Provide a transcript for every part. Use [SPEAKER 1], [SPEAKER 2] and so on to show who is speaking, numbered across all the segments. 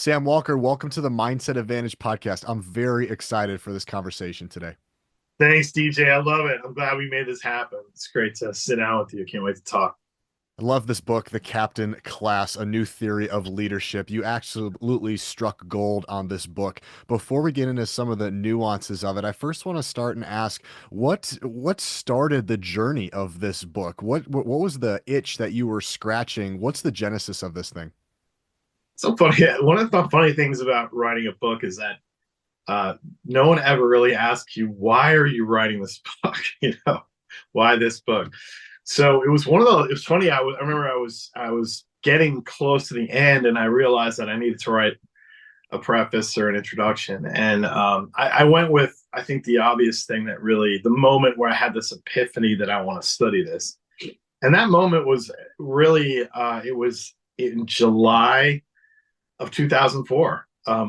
[SPEAKER 1] Sam Walker, welcome to the Mindset Advantage podcast. I'm very excited for this conversation today.
[SPEAKER 2] Thanks, DJ. I love it. I'm glad we made this happen. It's great to sit down with you. Can't wait to talk.
[SPEAKER 1] I love this book, The Captain Class, A New Theory of Leadership. You absolutely struck gold on this book. Before we get into some of the nuances of it, I first want to start and ask what started the journey of this book? What was the itch that you were scratching? What's the genesis of this thing?
[SPEAKER 2] So funny. One of the funny things about writing a book is that no one ever really asks you, why are you writing this book? Why this book? So it was one of those. It was funny. I remember I was getting close to the end, and I realized that I needed to write a preface or an introduction. And I went with, I think, the obvious thing that really, the moment where I had this epiphany that I want to study this. And that moment was really, it was in July of 2004. I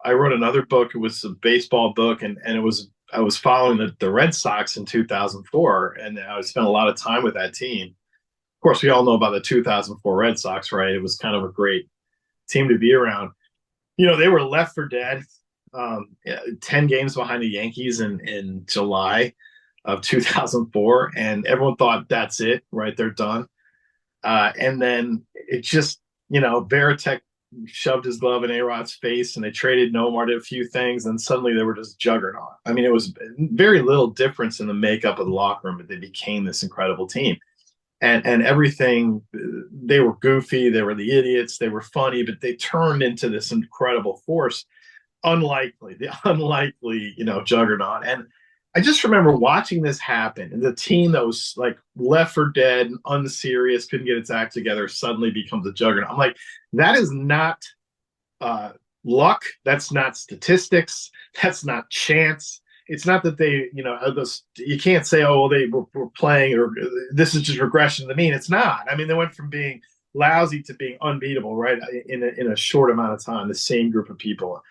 [SPEAKER 2] wrote another book. It was a baseball book, and I was following the Red Sox in 2004, and I spent a lot of time with that team. Of course, we all know about the 2004 Red Sox, right? It was kind of a great team to be around. They were left for dead, 10 games behind the Yankees in July of 2004, and everyone thought that's it, right? They're done. And then it just, Veritek shoved his glove in A-Rod's face, and they traded Nomar, did a few things, and suddenly they were just juggernaut. I mean, it was very little difference in the makeup of the locker room, but they became this incredible team. And everything, they were goofy, they were the idiots, they were funny, but they turned into this incredible force, the unlikely, juggernaut. And I just remember watching this happen, and the team that was like left for dead, unserious, couldn't get its act together, suddenly becomes a juggernaut. I'm like, that is not uh, luck. That's not statistics. That's not chance. It's not that they, you can't say, oh, well, they were playing, or this is just regression to the mean. It's not. I mean, they went from being lousy to being unbeatable, right, in a short amount of time, the same group of people.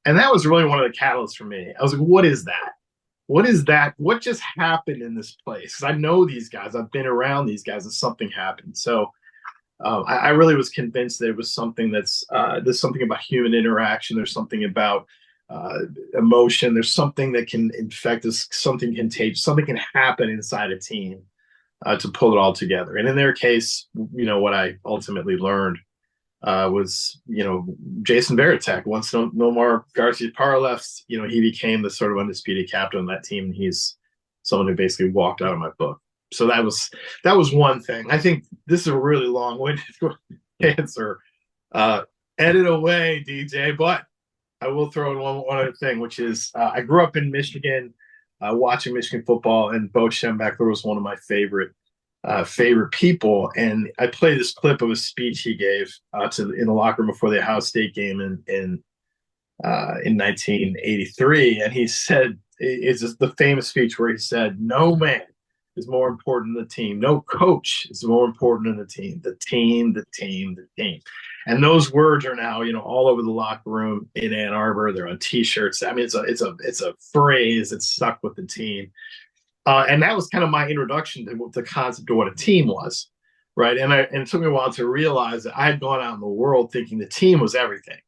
[SPEAKER 2] And that was really one of the catalysts for me. I was like, what is that? What is that? What just happened in this place? Because I know these guys. I've been around these guys, and something happened. So I really was convinced that it was something there's something about human interaction. There's something about emotion. There's something that can infect us, something contagious, something can happen inside a team to pull it all together. And in their case, what I ultimately learned was, Jason Veritek. Once Nomar Garciaparra left, he became the sort of undisputed captain of that team. And he's someone who basically walked out of my book. So that was one thing. I think this is a really long-winded answer. Uh, Edit away, DJ. But I will throw in one other thing, which is I grew up in Michigan, watching Michigan football, and Bo Schembechler was one of my favorite people. And I played this clip of a speech he gave in the locker room before the Ohio State game in 1983, and he said, it's just the famous speech where he said, "No man is more important than the team. No coach is more important than the team. The team, the team, the team." And those words are now, all over the locker room in Ann Arbor. They're on T-shirts. I mean, it's a phrase that's stuck with the team. And that was kind of my introduction to the concept of what a team was, right? And it took me a while to realize that I had gone out in the world thinking the team was everything.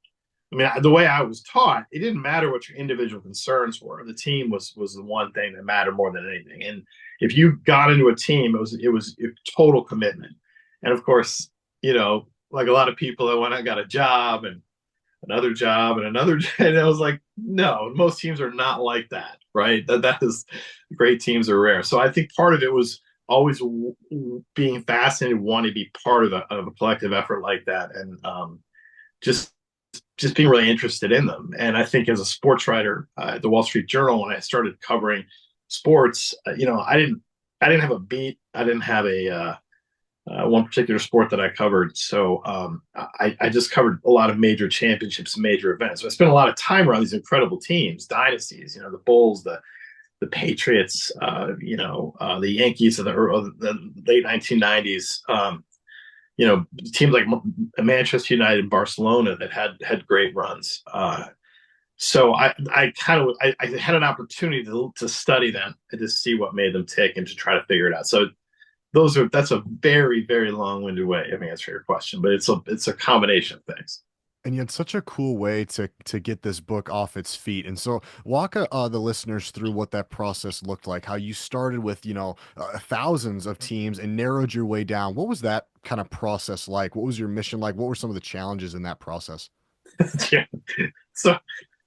[SPEAKER 2] I mean, the way I was taught, it didn't matter what your individual concerns were. The team was the one thing that mattered more than anything. And if you got into a team, it was total commitment. And of course, like a lot of people, that when I got a job and another job and another, and I was like, no, most teams are not like that, right? That is, great teams are rare. So I think part of it was always being fascinated, wanting to be part of a collective effort like that, and just being really interested in them. And I think as a sports writer at the Wall Street Journal, when I started covering sports, I didn't have a beat. I didn't have a one particular sport that I covered. So I just covered a lot of major championships, major events. So I spent a lot of time around these incredible teams, dynasties, the Bulls, the Patriots, the Yankees of the late 1990s. Teams like Manchester United and Barcelona that had great runs. So I had an opportunity to study them and to see what made them tick and to try to figure it out. So that's a very, very long-winded way of answering your question, but it's a combination of things.
[SPEAKER 1] And you had such a cool way to get this book off its feet. And so walk the listeners through what that process looked like, how you started with, thousands of teams and narrowed your way down. What was that kind of process like? What was your mission like? What were some of the challenges in that process?
[SPEAKER 2] Yeah. So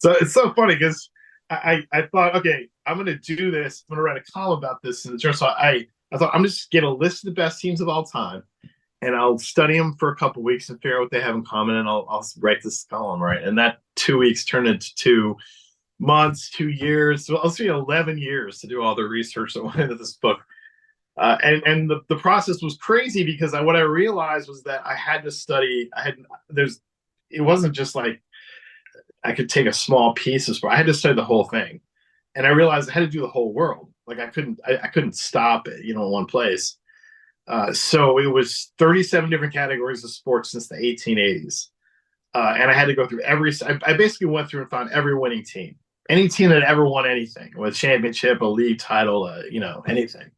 [SPEAKER 2] so it's so funny because I thought, okay, I'm gonna do this. I'm gonna write a column about this in the journal. So I thought I'm just get a list of the best teams of all time, and I'll study them for a couple of weeks and figure out what they have in common, and I'll write this column, right. And that 2 weeks turned into 2 months, 2 years. So I'll see 11 years to do all the research that went into this book. And the process was crazy because what I realized was that I had to study. It wasn't just like I could take a small piece of sport. I had to study the whole thing, and I realized I had to do the whole world. Like I couldn't stop it, in one place. So it was 37 different categories of sports since the 1880s, and I had to go through every. I basically went through and found every winning team, any team that ever won anything, a championship, a league title, anything,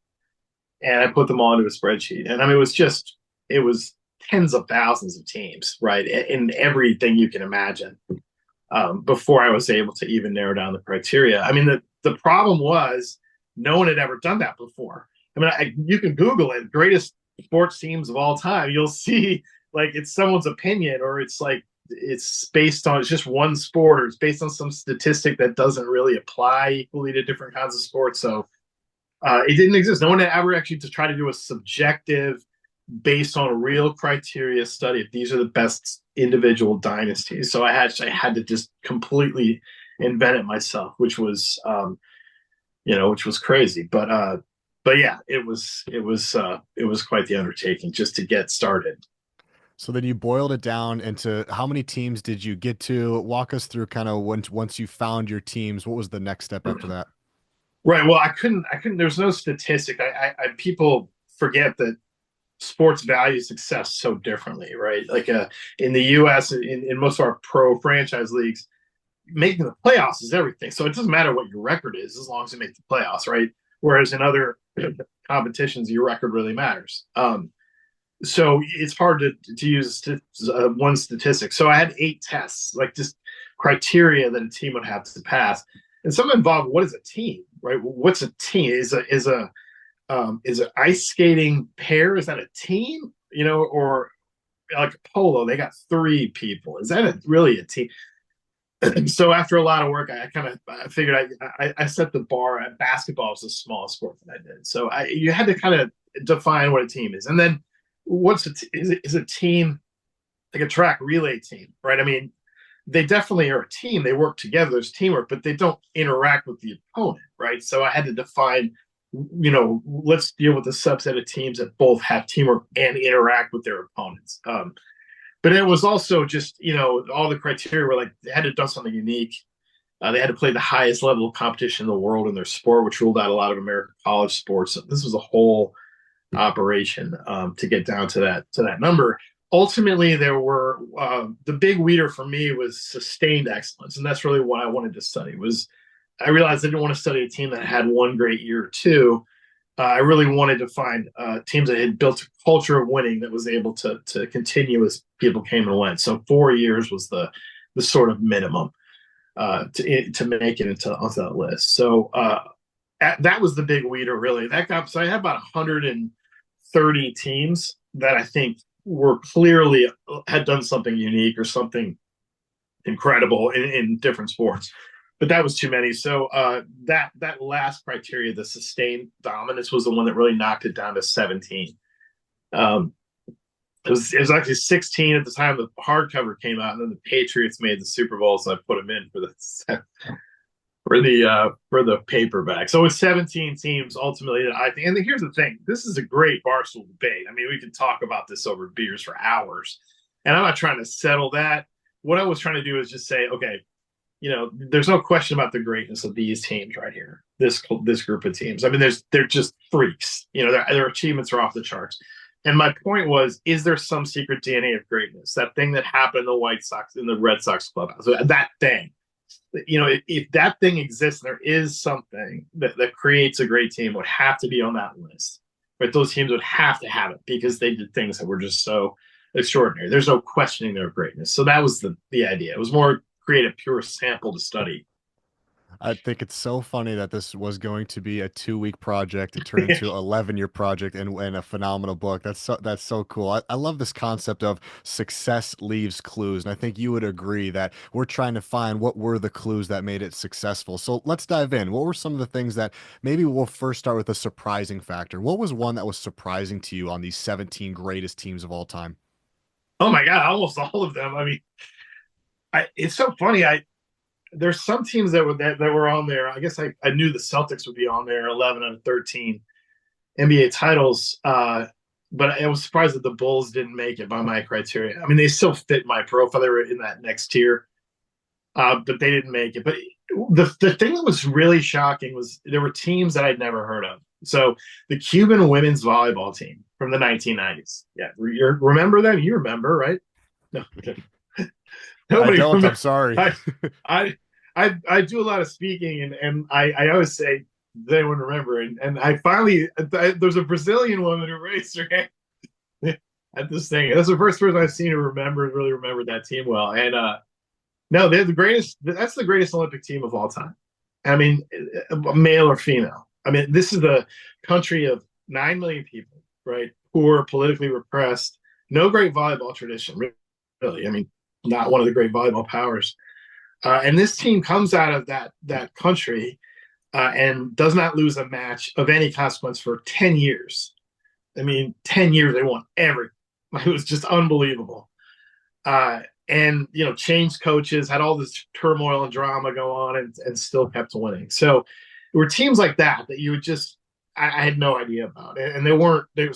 [SPEAKER 2] and I put them all into a spreadsheet. And I mean, it was tens of thousands of teams, right, in everything you can imagine. Before I was able to even narrow down the criteria. I mean, the problem was no one had ever done that before. I mean, you can Google it, greatest sports teams of all time. You'll see like it's someone's opinion, or it's like it's just one sport, or it's based on some statistic that doesn't really apply equally to different kinds of sports. So it didn't exist. No one had ever actually to try to do a subjective, based on real criteria study if these are the best individual dynasties. So I had to just completely invent it myself, which was crazy. But yeah, it was quite the undertaking just to get started.
[SPEAKER 1] So then you boiled it down into how many teams did you get to? Walk us through kind of once you found your teams, what was the next step after that?
[SPEAKER 2] Right. Well, I couldn't. There's no statistic. People forget that sports value success so differently, right? Like in the U.S., in most of our pro franchise leagues, making the playoffs is everything. So it doesn't matter what your record is as long as you make the playoffs, right? Whereas in other competitions, your record really matters. So it's hard to use one statistic. So I had 8 tests, like just criteria that a team would have to pass, and some involved what is a team, right? What's a team? Is an ice skating pair? Is that a team? Or like polo, they got 3 people. Is that really a team? So after a lot of work, I figured I set the bar at basketball was the smallest sport that I did. So you had to kind of define what a team is, and then is a team like a track relay team, right? I mean, they definitely are a team. They work together. There's teamwork, but they don't interact with the opponent, right? So I had to define, let's deal with a subset of teams that both have teamwork and interact with their opponents. But it was also just, all the criteria were like they had to have done something unique. They had to play the highest level of competition in the world in their sport, which ruled out a lot of American college sports. So this was a whole operation to get down to that number. Ultimately, there were the big weeder for me was sustained excellence, and that's really what I wanted to study. I realized I didn't want to study a team that had one great year or two. I really wanted to find teams that had built a culture of winning that was able to continue as people came and went. So 4 years was the sort of minimum to make it onto that list. So that was the big weeder, really. So I had about 130 teams that I think were clearly had done something unique or something incredible in different sports. But that was too many. So that last criteria, the sustained dominance, was the one that really knocked it down to 17. It was actually 16 at the time the hardcover came out, and then the Patriots made the Super Bowl, so I put them in for the paperback. So it's 17 teams ultimately that I think. And here's the thing: this is a great Barstool debate. I mean, we could talk about this over beers for hours, and I'm not trying to settle that. What I was trying to do is just say, okay, there's no question about the greatness of these teams right here. This group of teams. I mean, they're just freaks. Their achievements are off the charts. And my point was, is there some secret DNA of greatness? That thing that happened in the White Sox, in the Red Sox clubhouse, that thing. If that thing exists, there is something that creates a great team, would have to be on that list. Right? Those teams would have to have it because they did things that were just so extraordinary. There's no questioning their greatness. So that was the idea. It was more create a pure sample to study.
[SPEAKER 1] I think it's so funny that this was going to be a 2 week project to turn into 11-year project and a phenomenal book. That's so cool. I love this concept of success leaves clues, and I think you would agree that we're trying to find what were the clues that made it successful. So let's dive in. What were some of the things that maybe we'll first start with a surprising factor? What was one that was surprising to you on these 17 greatest teams of all time?
[SPEAKER 2] Oh my god, almost all of them. I mean, it's so funny. I There's some teams that were on there. I guess I knew the Celtics would be on there, 11 out of 13 NBA titles. But I was surprised that the Bulls didn't make it by my criteria. I mean, they still fit my profile. They were in that next tier, but they didn't make it. But the thing that was really shocking was there were teams that I'd never heard of. So the Cuban women's volleyball team from the 1990s. Yeah, you remember them? You remember, right? No, okay.
[SPEAKER 1] I
[SPEAKER 2] Nobody
[SPEAKER 1] don't. I'm
[SPEAKER 2] remember.
[SPEAKER 1] sorry.
[SPEAKER 2] I, I I do a lot of speaking, and I always say they wouldn't remember. And I finally there's a Brazilian woman who raised her hand at this thing. That's the first person I've seen who really remembered that team well. And no, they're the greatest. That's the greatest Olympic team of all time. I mean, male or female. I mean, this is a country of 9 million people, right? Poor, politically repressed, no great volleyball tradition, really. I mean, not one of the great volleyball powers. And this team comes out of that country and does not lose a match of any consequence for 10 years. I mean, 10 years they won everything. It was just unbelievable. And changed coaches, had all this turmoil and drama go on, and still kept winning. So there were teams like that you would just I had no idea about, and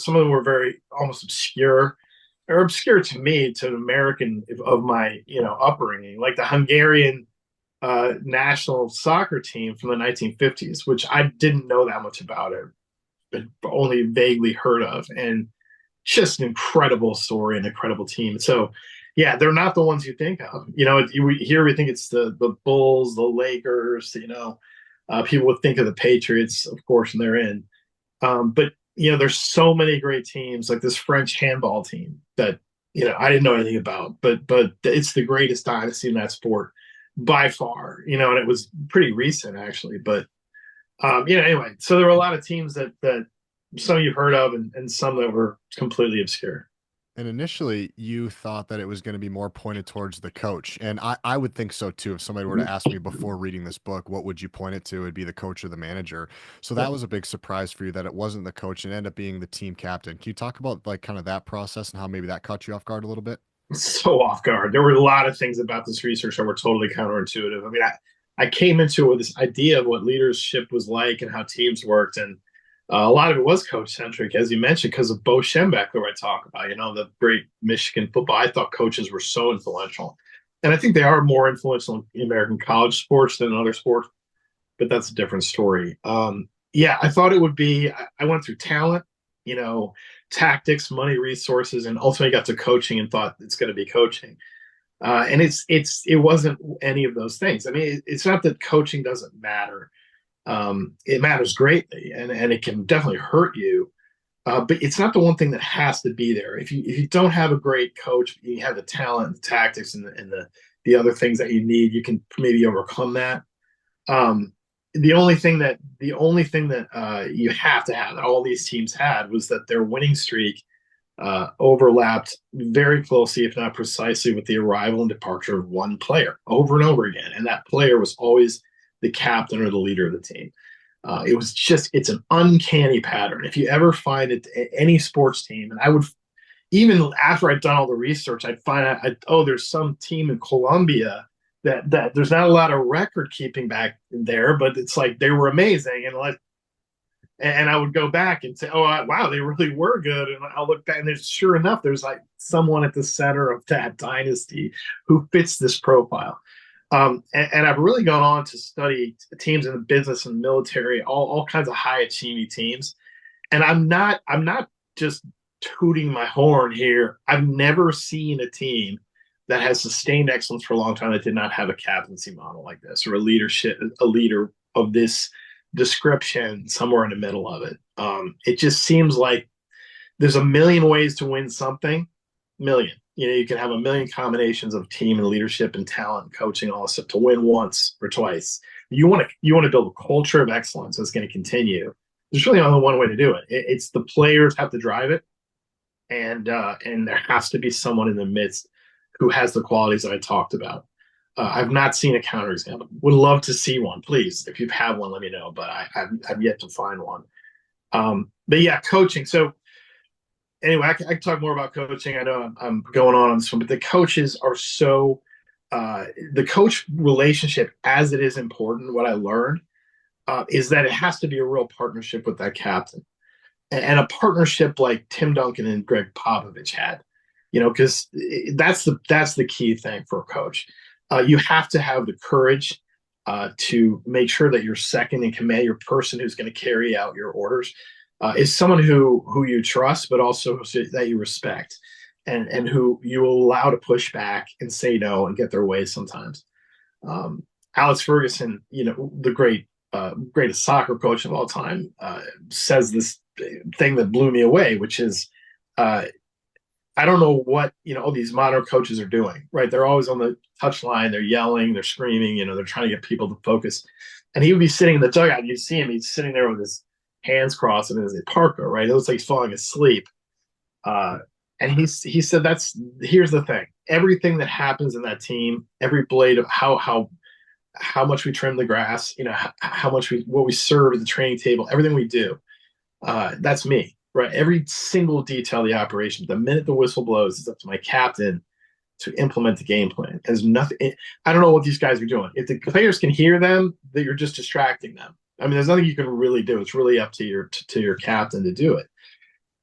[SPEAKER 2] some of them were very almost obscure, or obscure to me, to an American of my upbringing, like the Hungarian national soccer team from the 1950s, which I didn't know that much about it, but only vaguely heard of, and just an incredible story and incredible team. So yeah, they're not the ones you think of. Here we think it's the Bulls, the Lakers. People would think of the Patriots, of course, and they're in. But there's so many great teams, like this French handball team that I didn't know anything about, but it's the greatest dynasty in that sport by far. And it was pretty recent actually. But anyway, so there were a lot of teams that some you've heard of, and some that were completely obscure.
[SPEAKER 1] And initially, you thought that it was going to be more pointed towards the coach. And I would think so too. If somebody were to ask me before reading this book, what would you point it to? It'd be the coach or the manager. So that was a big surprise for you that it wasn't the coach and ended up being the team captain. Can you talk about like kind of that process and how maybe that caught you off guard a little bit?
[SPEAKER 2] So off guard. There were a lot of things about this research that were totally counterintuitive. I mean, I came into it with this idea of what leadership was like and how teams worked, and a lot of it was coach centric, as you mentioned, because of Bo Schembechler, who I talk about. The great Michigan football. I thought coaches were so influential, and I think they are more influential in American college sports than in other sports, but that's a different story. Yeah, I thought it would be. I went through talent, tactics, money, resources, and ultimately got to coaching and thought it's going to be coaching. And it wasn't any of those things. I mean, it's not that coaching doesn't matter. It matters greatly, and it can definitely hurt you. But it's not the one thing that has to be there. If you don't have a great coach, you have the talent, the tactics, and the other things that you need, you can maybe overcome that. Um, the only thing that you have to have, that all these teams had, was that their winning streak overlapped very closely, if not precisely, with the arrival and departure of one player over and over again, and that player was always the captain or the leader of the team. It's an uncanny pattern. If you ever find it, any sports team, and I would, even after I'd done all the research, I'd find out, there's some team in Colombia that there's not a lot of record keeping back there, but it's like they were amazing. And I would go back and say, wow, they really were good. And I'll look back, and sure enough, there's like someone at the center of that dynasty who fits this profile. And I've really gone on to study teams in the business and military, all kinds of high achieving teams. And I'm not just tooting my horn here. I've never seen a team that has sustained excellence for a long time that did not have a captaincy model like this, or a leader of this description somewhere in the middle of it. It just seems like there's a million ways to win something, million. You can have a million combinations of team and leadership and talent and coaching, all this stuff to win once or twice. You want to build a culture of excellence that's going to continue. There's really only one way to do it. It's the players have to drive it, and there has to be someone in the midst who has the qualities that I talked about. I've not seen a counterexample. Would love to see one, please. If you have one, let me know. But I've yet to find one. But yeah, coaching. So anyway, I can talk more about coaching. I know I'm going on this one, but the coaches are so the coach relationship as it is important. What I learned is that it has to be a real partnership with that captain, and a partnership like Tim Duncan and Greg Popovich had. Because that's the key thing for a coach. You have to have the courage to make sure that your second in command, your person who's going to carry out your orders, is someone who you trust, but also that you respect, and who you will allow to push back and say no and get their way sometimes. Alex Ferguson, the greatest soccer coach of all time, says this thing that blew me away, which is, I don't know what all these modern coaches are doing. Right? They're always on the touchline. They're yelling. They're screaming. They're trying to get people to focus. And he would be sitting in the dugout. And you'd see him. He's sitting there with his hands crossed and his parka. Right? It looks like he's falling asleep. And he said here's the thing. Everything that happens in that team, every blade of how much we trim the grass, how much what we serve at the training table, everything we do, that's me. Right, every single detail of the operation. The minute the whistle blows, it's up to my captain to implement the game plan. There's nothing. I don't know what these guys are doing. If the players can hear them, that you're just distracting them. I mean, there's nothing you can really do. It's really up to your captain to do it.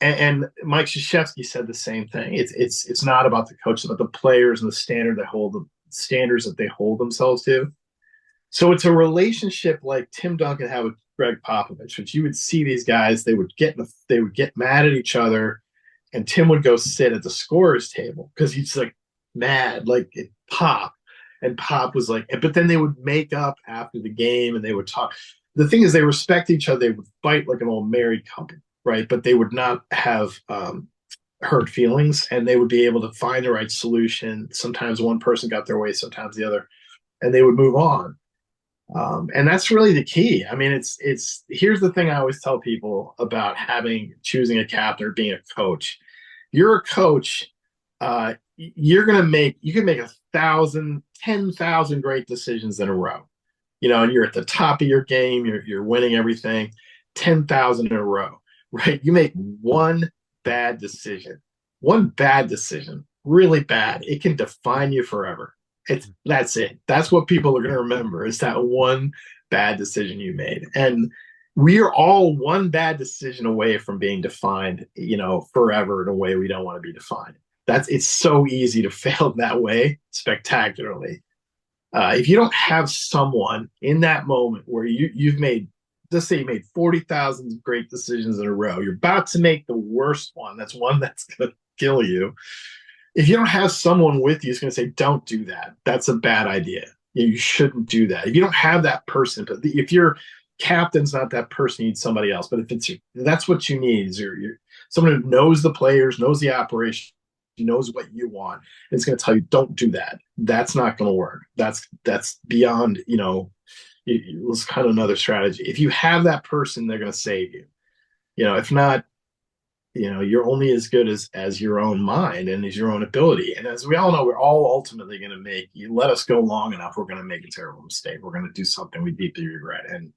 [SPEAKER 2] And Mike Krzyzewski said the same thing. It's not about the coach, it's about the players and the standards that they hold themselves to. So it's a relationship like Tim Duncan had with Greg Popovich, which you would see these guys, they would get mad at each other, and Tim would go sit at the scorer's table because he's like mad, like Pop, and Pop was like, but then they would make up after the game and they would talk. The thing is, they respect each other. They would fight like an old married couple, right? But they would not have hurt feelings, and they would be able to find the right solution. Sometimes one person got their way, sometimes the other, and they would move on. And that's really the key. I mean, it's here's the thing I always tell people about choosing a captain or being a coach. You're a coach. You can make 1,000, 10,000 great decisions in a row. And you're at the top of your game. You're winning everything. 10,000 in a row, right? You make one bad decision, really bad. It can define you forever. That's it. That's what people are going to remember, is that one bad decision you made. And we are all one bad decision away from being defined, forever in a way we don't want to be defined. It's so easy to fail that way spectacularly. If you don't have someone in that moment where you've made, let's say you made 40,000 great decisions in a row, you're about to make the worst one. That's one that's going to kill you. If you don't have someone with you who's going to say, don't do that, that's a bad idea. You shouldn't do that. If you don't have that person, but if your captain's not that person, you need somebody else. But if that's what you need, is you're someone who knows the players, knows the operation, knows what you want, and it's going to tell you, don't do that. That's not going to work. That's beyond, it's kind of another strategy. If you have that person, they're going to save you. If not, you're only as good as your own mind and as your own ability. And as we all know, we're all ultimately going to you let us go long enough, we're going to make a terrible mistake. We're going to do something we deeply regret. And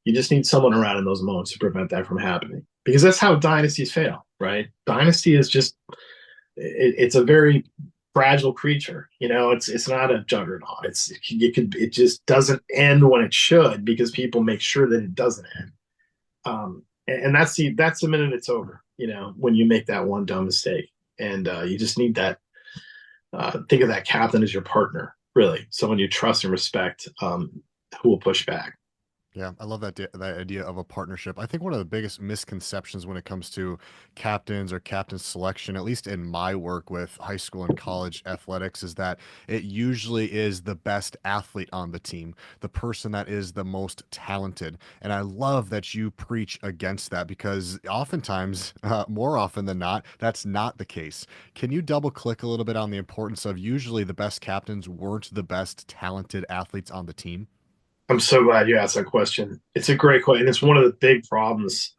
[SPEAKER 2] you just need someone around in those moments to prevent that from happening, because that's how dynasties fail, right? Dynasty is just, it's a very fragile creature. It's not a juggernaut. It just doesn't end when it should, because people make sure that it doesn't end. And that's the minute it's over, when you make that one dumb mistake. And you just need that. Think of that captain as your partner, really, someone you trust and respect, who will push back.
[SPEAKER 1] Yeah, I love that idea of a partnership. I think one of the biggest misconceptions when it comes to captains or captain selection, at least in my work with high school and college athletics, is that it usually is the best athlete on the team, the person that is the most talented. And I love that you preach against that because oftentimes, more often than not, that's not the case. Can you double click a little bit on the importance of usually the best captains weren't the best talented athletes on the team?
[SPEAKER 2] I'm so glad you asked that question. It's a great question. It's one of the big problems,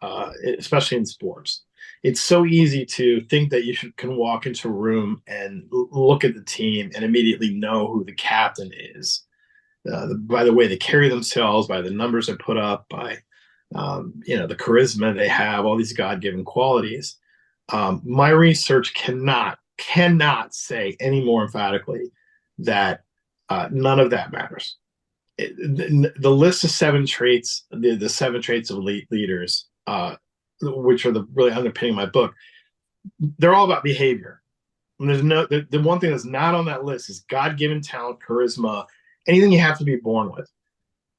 [SPEAKER 2] especially in sports. It's so easy to think that can walk into a room and look at the team and immediately know who the captain is by the way they carry themselves, by the numbers they put up, by the charisma they have, all these God-given qualities. My research cannot say any more emphatically that none of that matters. The list of seven traits, the seven traits of elite leaders, which are the really underpinning my book, they're all about behavior. And the one thing that's not on that list is God-given talent, charisma, anything you have to be born with.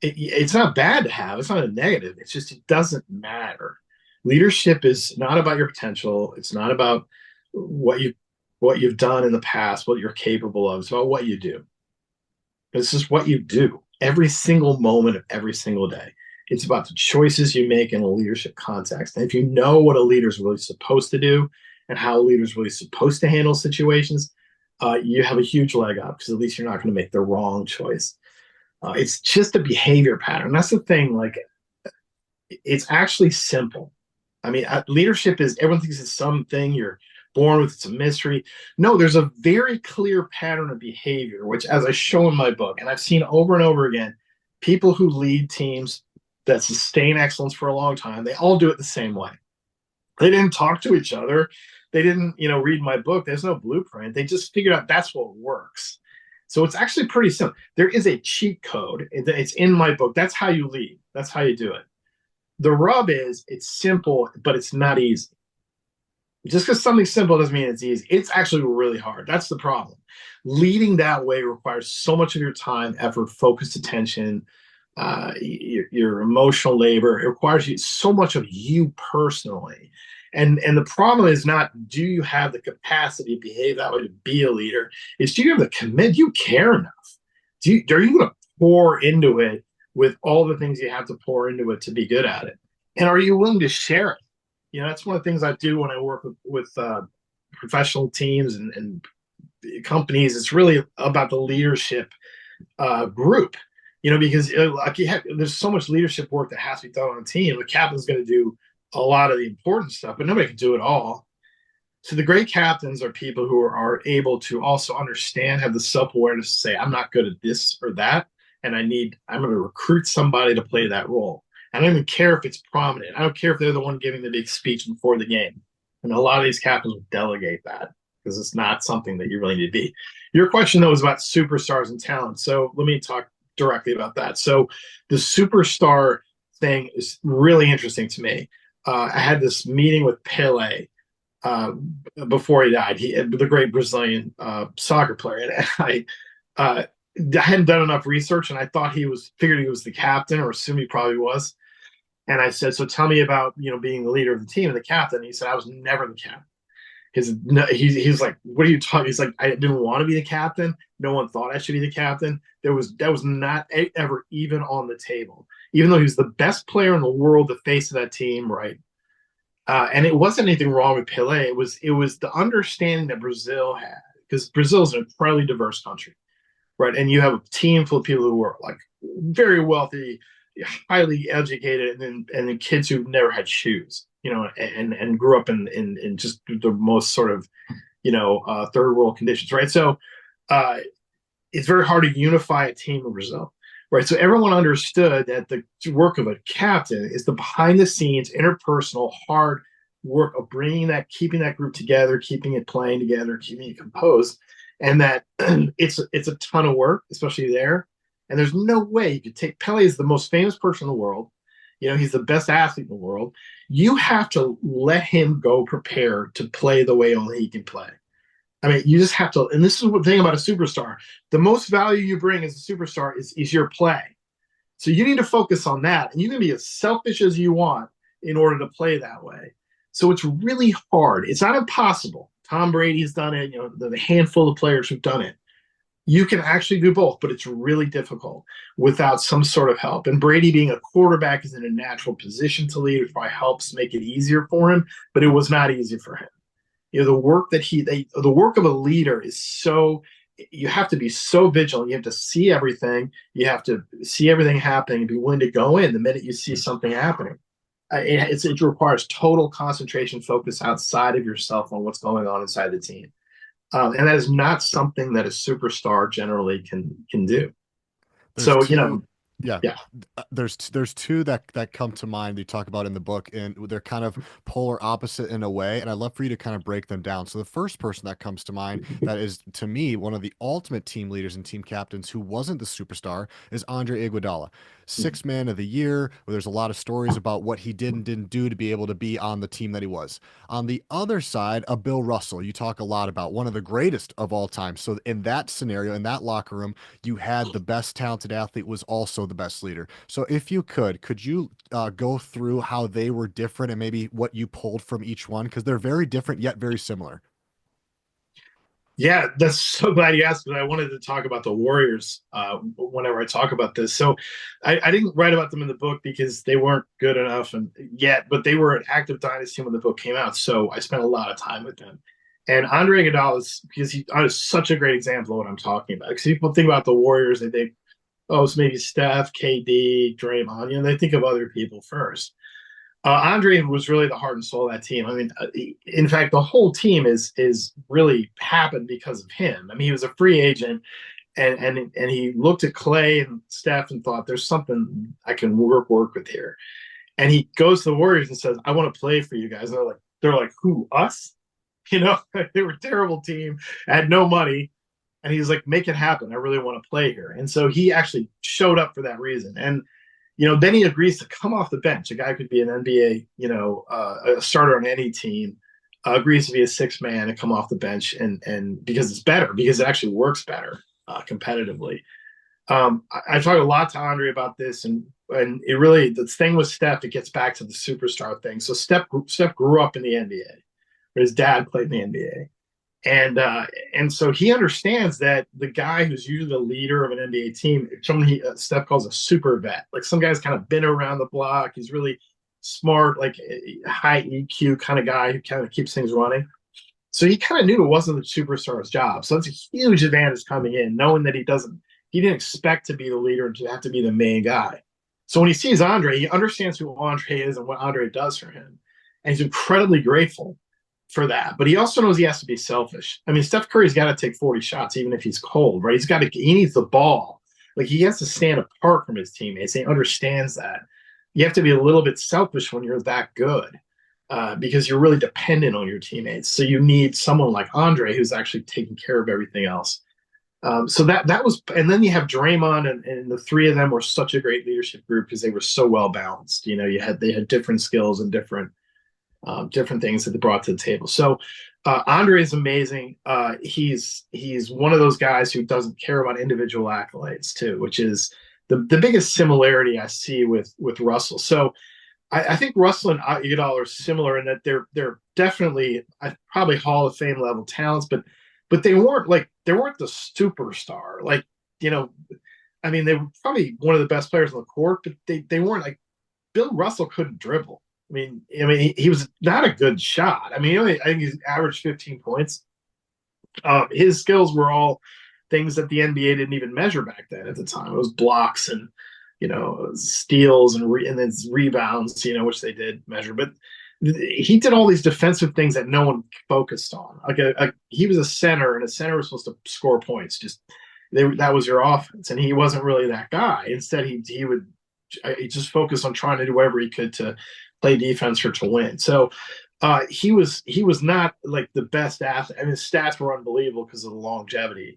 [SPEAKER 2] It's not bad to have. It's not a negative. It's just it doesn't matter. Leadership is not about your potential. It's not about what you've done in the past, what you're capable of. It's about what you do. It's just what you do every single moment of every single day. It's about the choices you make in a leadership context. And if you know what a leader is really supposed to do and how a leader is really supposed to handle situations, you have a huge leg up because at least you're not going to make the wrong choice. It's just a behavior pattern. That's the thing. Like, it's actually simple. I mean, leadership is everyone thinks it's something you're born with, it's a mystery. No, there's a very clear pattern of behavior, which, as I show in my book, and I've seen over and over again, people who lead teams that sustain excellence for a long time, they all do it the same way. They didn't talk to each other. They didn't, read my book. There's no blueprint. They just figured out that's what works. So it's actually pretty simple. There is a cheat code. It's in my book. That's how you lead. That's how you do it. The rub is it's simple, but it's not easy. Just because something's simple doesn't mean it's easy. It's actually really hard. That's the problem. Leading that way requires so much of your time, effort, focused attention, your emotional labor. It requires you so much of you personally. And the problem is not do you have the capacity to behave that way to be a leader? It's do you have the commit? Do you care enough? Are you going to pour into it with all the things you have to pour into it to be good at it? And are you willing to share it? That's one of the things I do when I work with professional teams and companies. It's really about the leadership group, because there's so much leadership work that has to be done on a team. The captain's going to do a lot of the important stuff, but nobody can do it all. So the great captains are people who are able to also understand, have the self-awareness to say, I'm not good at this or that, and I'm going to recruit somebody to play that role. I don't even care if it's prominent. I don't care if they're the one giving the big speech before the game. And a lot of these captains will delegate that because it's not something that you really need to be. Your question, though, was about superstars and talent. So let me talk directly about that. So the superstar thing is really interesting to me. I had this meeting with Pele before he died. The great Brazilian soccer player. And I hadn't done enough research, and I thought figured he was the captain, or assumed he probably was. And I said, so tell me about, being the leader of the team and the captain. And he said, I was never the captain. He's like, what are you talking? He's like, I didn't want to be the captain. No one thought I should be the captain. That was not ever even on the table, even though he was the best player in the world, the face of that team. Right. And it wasn't anything wrong with Pele. It was the understanding that Brazil had, because Brazil is an incredibly diverse country. Right. And you have a team full of people who are like very wealthy, highly educated, and then kids who've never had shoes, and grew up in just the most sort of, third world conditions, right? So it's very hard to unify a team in Brazil, right? So everyone understood that the work of a captain is the behind the scenes, interpersonal, hard work of keeping that group together, keeping it playing together, keeping it composed, and that it's a ton of work, especially there. And there's no way you could take Pele is the most famous person in the world. He's the best athlete in the world. You have to let him go prepared to play the way only he can play. I mean, you just have to. And this is the thing about a superstar. The most value you bring as a superstar is your play. So you need to focus on that. And you can be as selfish as you want in order to play that way. So it's really hard. It's not impossible. Tom Brady's done it, the handful of players who've done it. You can actually do both, but it's really difficult without some sort of help. And Brady, being a quarterback, is in a natural position to lead, which probably helps make it easier for him. But it was not easy for him. The work that the work of a leader is so. You have to be so vigilant. You have to see everything. You have to see everything happening and be willing to go in the minute you see something happening. It requires total concentration, focus outside of yourself on what's going on inside the team. And that is not something that a superstar generally can do.
[SPEAKER 1] There's
[SPEAKER 2] So,
[SPEAKER 1] two, yeah,
[SPEAKER 2] yeah.
[SPEAKER 1] there's two that come to mind you talk about in the book, and they're kind of polar opposite in a way, and I'd love for you to kind of break them down. So the first person that comes to mind that is to me one of the ultimate team leaders and team captains who wasn't the superstar is Andre Iguodala. Sixth man of the year, where there's a lot of stories about what he did and didn't do to be able to be on the team that he was. On the other side, a Bill Russell, you talk a lot about one of the greatest of all time. So in that scenario, in that locker room, you had the best talented athlete was also the best leader. So if you could you go through how they were different and maybe what you pulled from each one? Because they're very different yet very similar.
[SPEAKER 2] Yeah, that's so glad you asked. But I wanted to talk about the Warriors whenever I talk about this. So I didn't write about them in the book because they weren't good enough and yet, but they were an active dynasty when the book came out. So I spent a lot of time with them. And Andre Iguodala is because he is such a great example of what I'm talking about. Because people think about the Warriors, they think, oh, it's maybe Steph, KD, Draymond. They think of other people first. Andre was really the heart and soul of that team. I mean, in fact, the whole team is really happened because of him. I mean, he was a free agent, and he looked at Clay and Steph and thought, "There's something I can work with here." And he goes to the Warriors and says, "I want to play for you guys." And they're like, "Who, us?" They were a terrible team, had no money, and he's like, "Make it happen. I really want to play here." And so he actually showed up for that reason. And then he agrees to come off the bench. A guy could be an NBA, a starter on any team, agrees to be a six man and come off the bench, and because it's better, because it actually works better competitively. I talked a lot to Andre about this, and it really the thing with Steph, it gets back to the superstar thing. So Steph grew up in the NBA, but his dad played in the NBA. And so he understands that the guy who's usually the leader of an NBA team, someone Steph calls a super vet. Like some guy's kind of been around the block. He's really smart, like high EQ kind of guy who kind of keeps things running. So he kind of knew it wasn't the superstar's job. So that's a huge advantage coming in, knowing that he didn't expect to be the leader and to have to be the main guy. So when he sees Andre, he understands who Andre is and what Andre does for him. And he's incredibly grateful for that. But he also knows he has to be selfish. I mean, Steph Curry's got to take 40 shots, even if he's cold, right? He needs the ball. Like he has to stand apart from his teammates. He understands that. You have to be a little bit selfish when you're that good because you're really dependent on your teammates. So you need someone like Andre who's actually taking care of everything else. So that was, and then you have Draymond, and the three of them were such a great leadership group because they were so well balanced. They had different skills and different things that they brought to the table. So Andre is amazing. He's one of those guys who doesn't care about individual accolades too, which is the biggest similarity I see with Russell. So I think Russell and Iguodala are similar in that they're definitely probably Hall of Fame level talents, but they weren't the superstar. I mean, they were probably one of the best players on the court, but they weren't like Bill Russell couldn't dribble. I mean, he was not a good shot. I mean, I think he averaged 15 points. His skills were all things that the NBA didn't even measure back then at the time. It was blocks and steals and then rebounds, which they did measure. But he did all these defensive things that no one focused on. He was a center, and a center was supposed to score points. That was your offense, and he wasn't really that guy. Instead, he just focused on trying to do whatever he could to play defense or to win. So he was not like the best athlete. I mean, his stats were unbelievable because of the longevity,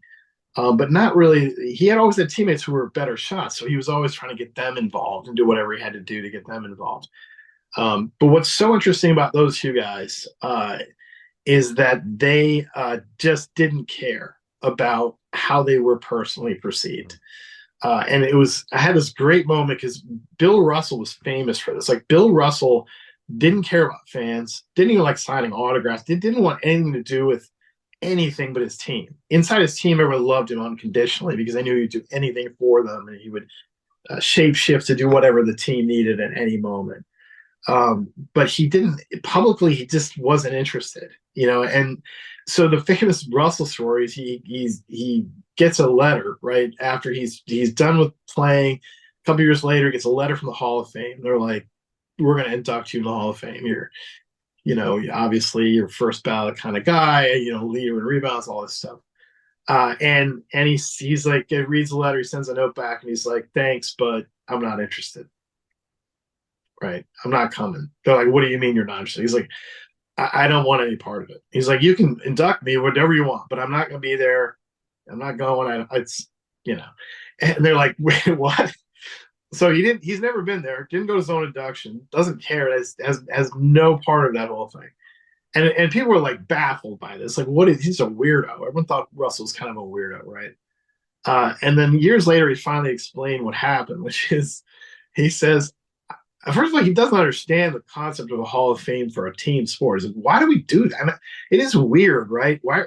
[SPEAKER 2] but not really. He had always had teammates who were better shots, so he was always trying to get them involved and do whatever he had to do to get them involved. But what's so interesting about those two guys is that they just didn't care about how they were personally perceived. And I had this great moment because Bill Russell was famous for this. Like Bill Russell didn't care about fans, didn't even like signing autographs, didn't want anything to do with anything but his team. Inside his team, everyone loved him unconditionally because they knew he'd do anything for them, and he would shape shift to do whatever the team needed at any moment. But he didn't publicly. He just wasn't interested, And so the famous Russell story is he gets a letter right after he's done with playing. A couple years later, he gets a letter from the Hall of Fame. They're like, "We're going to induct you in the Hall of Fame. Obviously you're first ballot kind of guy. Leader in rebounds, all this stuff." And he's like, he reads the letter, he sends a note back, and he's like, "Thanks, but I'm not interested." Right? I'm not coming. They're like, "What do you mean you're not interested?" He's like, I don't want any part of it. He's like, "You can induct me, whatever you want, but I'm not going to be there. I'm not going. It's, you know." And they're like, "Wait, what?" So he's never been there, didn't go to his own induction, doesn't care, has no part of that whole thing. And people were like baffled by this. Like, he's a weirdo. Everyone thought Russell was kind of a weirdo, right? And then years later, he finally explained what happened, which is he says, first of all, he doesn't understand the concept of a Hall of Fame for a team sport. He's like, why do we do that? I mean, it is weird, right? Why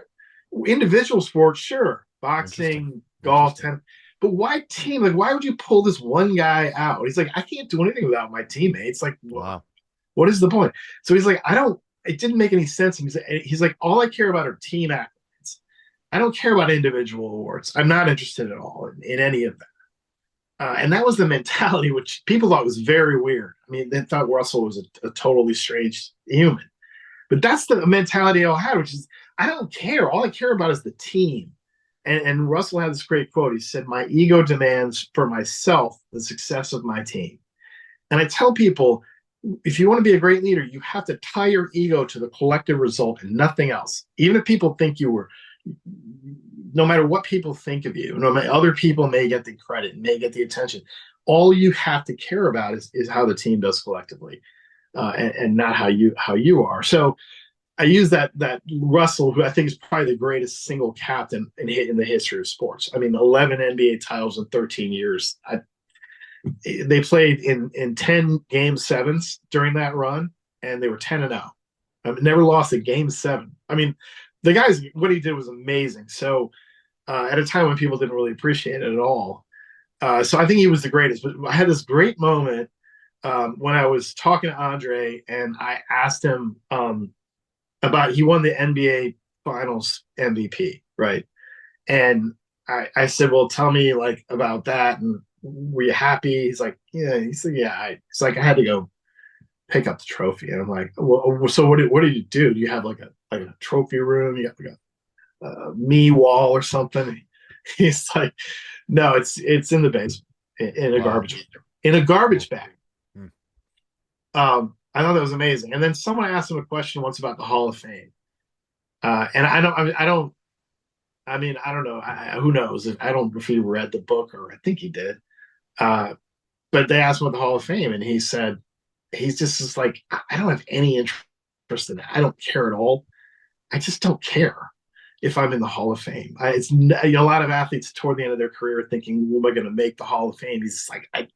[SPEAKER 2] individual sports, sure,
[SPEAKER 1] Interesting.
[SPEAKER 2] boxing, golf,
[SPEAKER 1] Interesting.
[SPEAKER 2] tennis, but why team? Like, why would you pull this one guy out? He's like, I can't do anything without my teammates. Like,
[SPEAKER 1] Wow.
[SPEAKER 2] what is the point? So he's like, I don't. It didn't make any sense. He's like, all I care about are team accolades. I don't care about individual awards. I'm not interested at all in any of that. And that was the mentality, which people thought was very weird. I mean, they thought Russell was a totally strange human. But that's the mentality I had, which is I don't care. All I care about is the team. And Russell had this great quote. He said, "My ego demands for myself the success of my team." And I tell people, if you want to be a great leader, you have to tie your ego to the collective result and nothing else. Even if people think you were, no matter what people think of you, no matter other people may get the credit, may get the attention. All you have to care about is how the team does collectively, and not how you are. So I use that Russell, who I think is probably the greatest single captain in the history of sports. I mean, 11 NBA titles in 13 years. They played in 10 game sevens during that run, and they were 10-0. I mean, never lost a game seven. I mean, the guys, what he did was amazing. So at a time when people didn't really appreciate it at all. So I think he was the greatest. But I had this great moment when I was talking to Andre, and I asked him about he won the NBA Finals MVP, right? And I said, "Well, tell me like about that, and were you happy?" He's like, "Yeah." He said, "Yeah." It's like I had to go pick up the trophy, and I'm like, "Well, so what did you do? Do you have like a trophy room? You got like a me wall or something?" He's like, "No, it's in the basement in a
[SPEAKER 1] Wow.
[SPEAKER 2] garbage
[SPEAKER 1] Cool.
[SPEAKER 2] bag."
[SPEAKER 1] Mm.
[SPEAKER 2] I thought that was amazing. And then someone asked him a question once about the Hall of Fame, and I don't. I mean, I don't know. Who knows? I don't know if he read the book, or I think he did. Uh, but they asked him about the Hall of Fame, and he said he's just like, I don't have any interest in that. I don't care at all. I just don't care if I'm in the Hall of Fame. A lot of athletes toward the end of their career are thinking, "Who am I going to make the Hall of Fame?" He's just like, I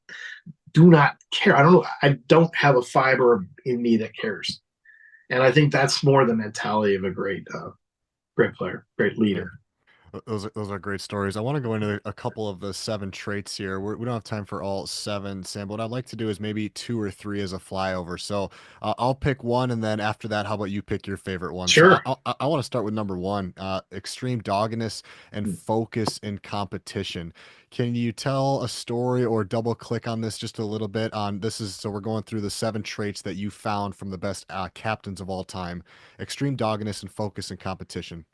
[SPEAKER 2] do not care. I don't know. I don't have a fiber in me that cares. And I think that's more the mentality of a great player, great
[SPEAKER 1] Yeah.
[SPEAKER 2] leader.
[SPEAKER 1] Those are great stories. I want to go into a couple of the seven traits here. We don't have time for all seven, Sam. But what I'd like to do is maybe two or three as a flyover. So I'll pick one, and then after that, how about you pick your favorite one? So
[SPEAKER 2] Sure.
[SPEAKER 1] I want to start with number one: extreme doggedness and focus in competition. Can you tell a story or double click on this just a little bit? On this is so we're going through the seven traits that you found from the best captains of all time: extreme doggedness and focus in competition.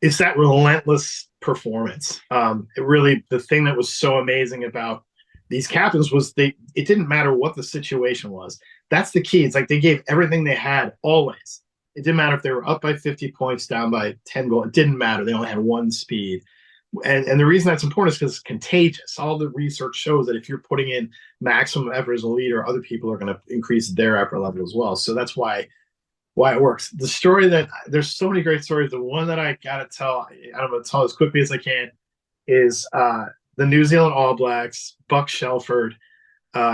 [SPEAKER 2] It's that relentless performance. It really, the thing that was so amazing about these captains was it didn't matter what the situation was. That's the key. It's like they gave everything they had always. It didn't matter if they were up by 50 points, down by 10 goals. It didn't matter. They only had one speed. And the reason that's important is because it's contagious. All the research shows that if you're putting in maximum effort as a leader, other people are going to increase their effort level as well. So that's why it works. The story that there's so many great stories. The one that I gotta tell, I'm gonna tell as quickly as I can, is the New Zealand All Blacks, Buck Shelford.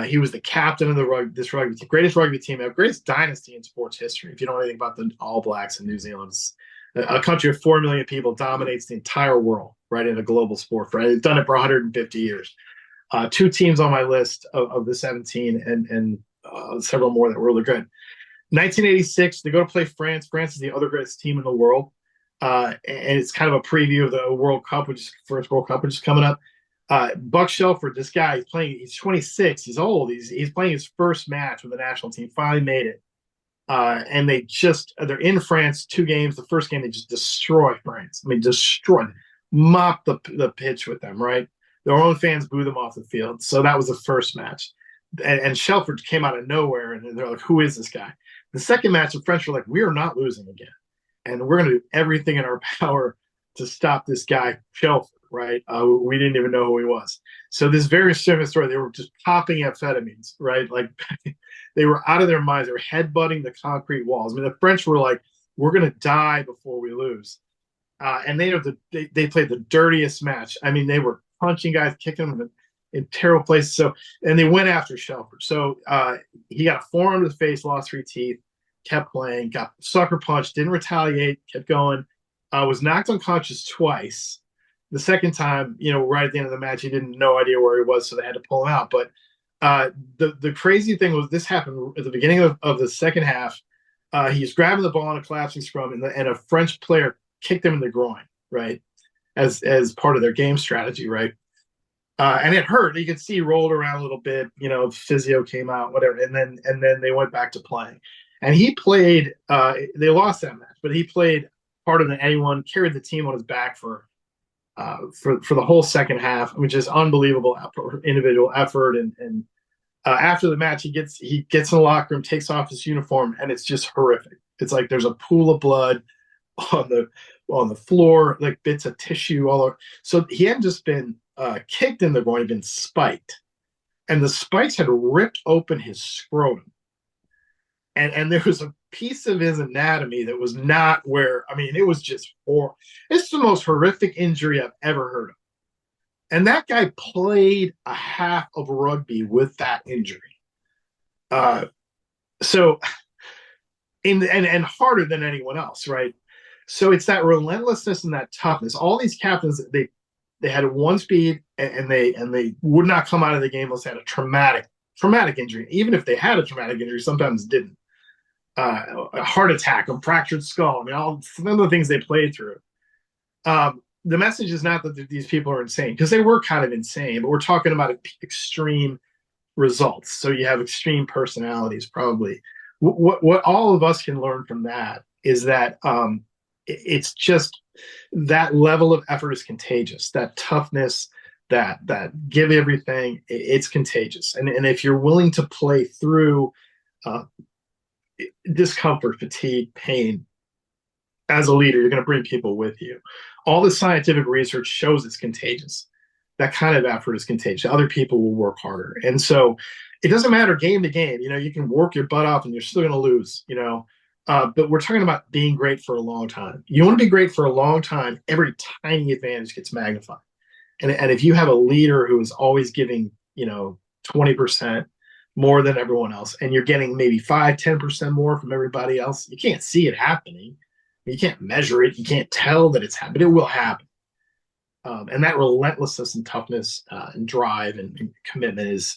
[SPEAKER 2] He was the captain of this rugby team, greatest rugby team ever, greatest dynasty in sports history. If you don't know anything about the All Blacks in New Zealand, it's a country of 4 million people dominates the entire world, right, in a global sport. Right, they've done it for 150 years. Two teams on my list of the 17, and several more that were really good. 1986, they go to play France. France is the other greatest team in the world, and it's kind of a preview of the World Cup, which is first World Cup, which is coming up. Buck Shelford, this guy, he's playing. He's 26. He's old. He's playing his first match with the national team. Finally made it, and they're in France. 2 games. The first game they just destroy France. I mean, destroy, mop the pitch with them. Right, their own fans boo them off the field. So that was the first match, and Shelford came out of nowhere, and they're like, "Who is this guy?" The second match, the French were like, "We are not losing again, and we're going to do everything in our power to stop this guy Shelford." Right? We didn't even know who he was. So this very similar story, they were just popping amphetamines, right? Like they were out of their minds. They were headbutting the concrete walls. I mean, the French were like, "We're going to die before we lose," and they played the dirtiest match. I mean, they were punching guys, kicking them in terrible places. So, and they went after Shelford. So he got a forearm to the face, lost 3 teeth, kept playing, got sucker punched, didn't retaliate, kept going. Was knocked unconscious twice. The second time, right at the end of the match, he didn't no idea where he was, so they had to pull him out. But the crazy thing was this happened at the beginning of the second half. He's grabbing the ball in a collapsing scrum, and a French player kicked him in the groin, right, as part of their game strategy, right. And it hurt. You could see he rolled around a little bit. Physio came out, whatever, and then they went back to playing. And he played. They lost that match, but he played harder than anyone. Carried the team on his back for the whole second half, which is unbelievable individual effort. And after the match, he gets in the locker room, takes off his uniform, and it's just horrific. It's like there's a pool of blood on the floor, like bits of tissue all over. So he hadn't just been kicked in the groin, he'd been spiked, and the spikes had ripped open his scrotum. And there was a piece of his anatomy that was not where, I mean, it was just horrible. It's the most horrific injury I've ever heard of. And that guy played a half of rugby with that injury. So, and harder than anyone else, right? So it's that relentlessness and that toughness. All these captains, they had one speed, and they would not come out of the game unless they had a traumatic injury. Even if they had a traumatic injury, sometimes didn't. A heart attack, a fractured skull. I mean, all some of the things they played through. The message is not that these people are insane, because they were kind of insane, but we're talking about extreme results. So you have extreme personalities, probably. What all of us can learn from that is that it's just that level of effort is contagious. That toughness, that give everything, it's contagious. And if you're willing to play through discomfort, fatigue, pain, as a leader, you're going to bring people with you. All the scientific research shows it's contagious. That kind of effort is contagious. Other people will work harder. And so it doesn't matter game to game. You can work your butt off and you're still going to lose, but we're talking about being great for a long time. You want to be great for a long time, every tiny advantage gets magnified. And if you have a leader who is always giving, 20% more than everyone else, and you're getting maybe 5-10% more from everybody else, you can't see it happening. You can't measure it. You can't tell that it's happened. It will happen. And that relentlessness and toughness and drive and commitment is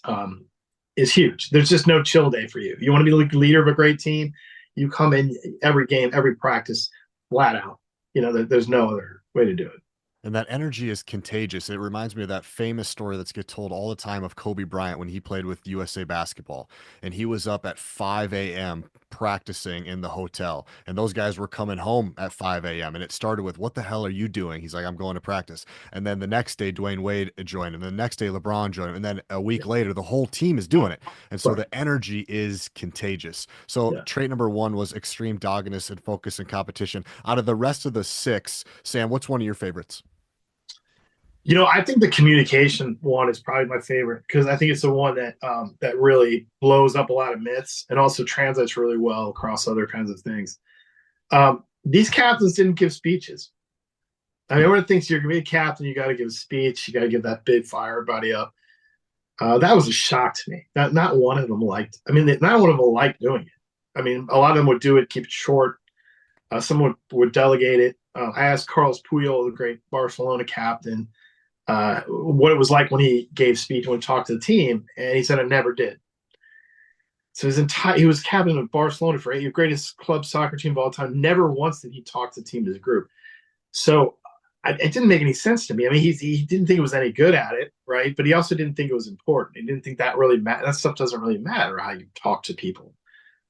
[SPEAKER 2] huge. There's just no chill day for you. You want to be the leader of a great team, you come in every game, every practice, flat out. There's no other way to do it.
[SPEAKER 1] And that energy is contagious. It reminds me of that famous story that's get told all the time of Kobe Bryant when he played with USA Basketball. And he was up at 5 a.m. practicing in the hotel. And those guys were coming home at 5 a.m. And it started with, "What the hell are you doing?" He's like, "I'm going to practice." And then the next day, Dwayne Wade joined. And the next day, LeBron joined. And then a week later, the whole team is doing it. And so the energy is contagious. So trait number 1 was extreme doggedness and focus and competition. Out of the rest of the 6, Sam, what's one of your favorites?
[SPEAKER 2] I think the communication one is probably my favorite, because I think it's the one that really blows up a lot of myths and also translates really well across other kinds of things. These captains didn't give speeches. I mean, everyone thinks you're going to be a captain. You got to give a speech. You got to give that big fire everybody up. That was a shock to me. Not one of them liked. I mean, not one of them liked doing it. I mean, a lot of them would do it, keep it short. Some would delegate it. I asked Carlos Puyol, the great Barcelona captain, what it was like when he gave speech when he talked to the team, and he said, "I never did." So he was captain of Barcelona for 8 years, greatest club soccer team of all time. Never once did he talk to the team as a group. So it didn't make any sense to me. I mean, he didn't think it was any good at it, right? But he also didn't think it was important. He didn't think that really that stuff doesn't really matter how you talk to people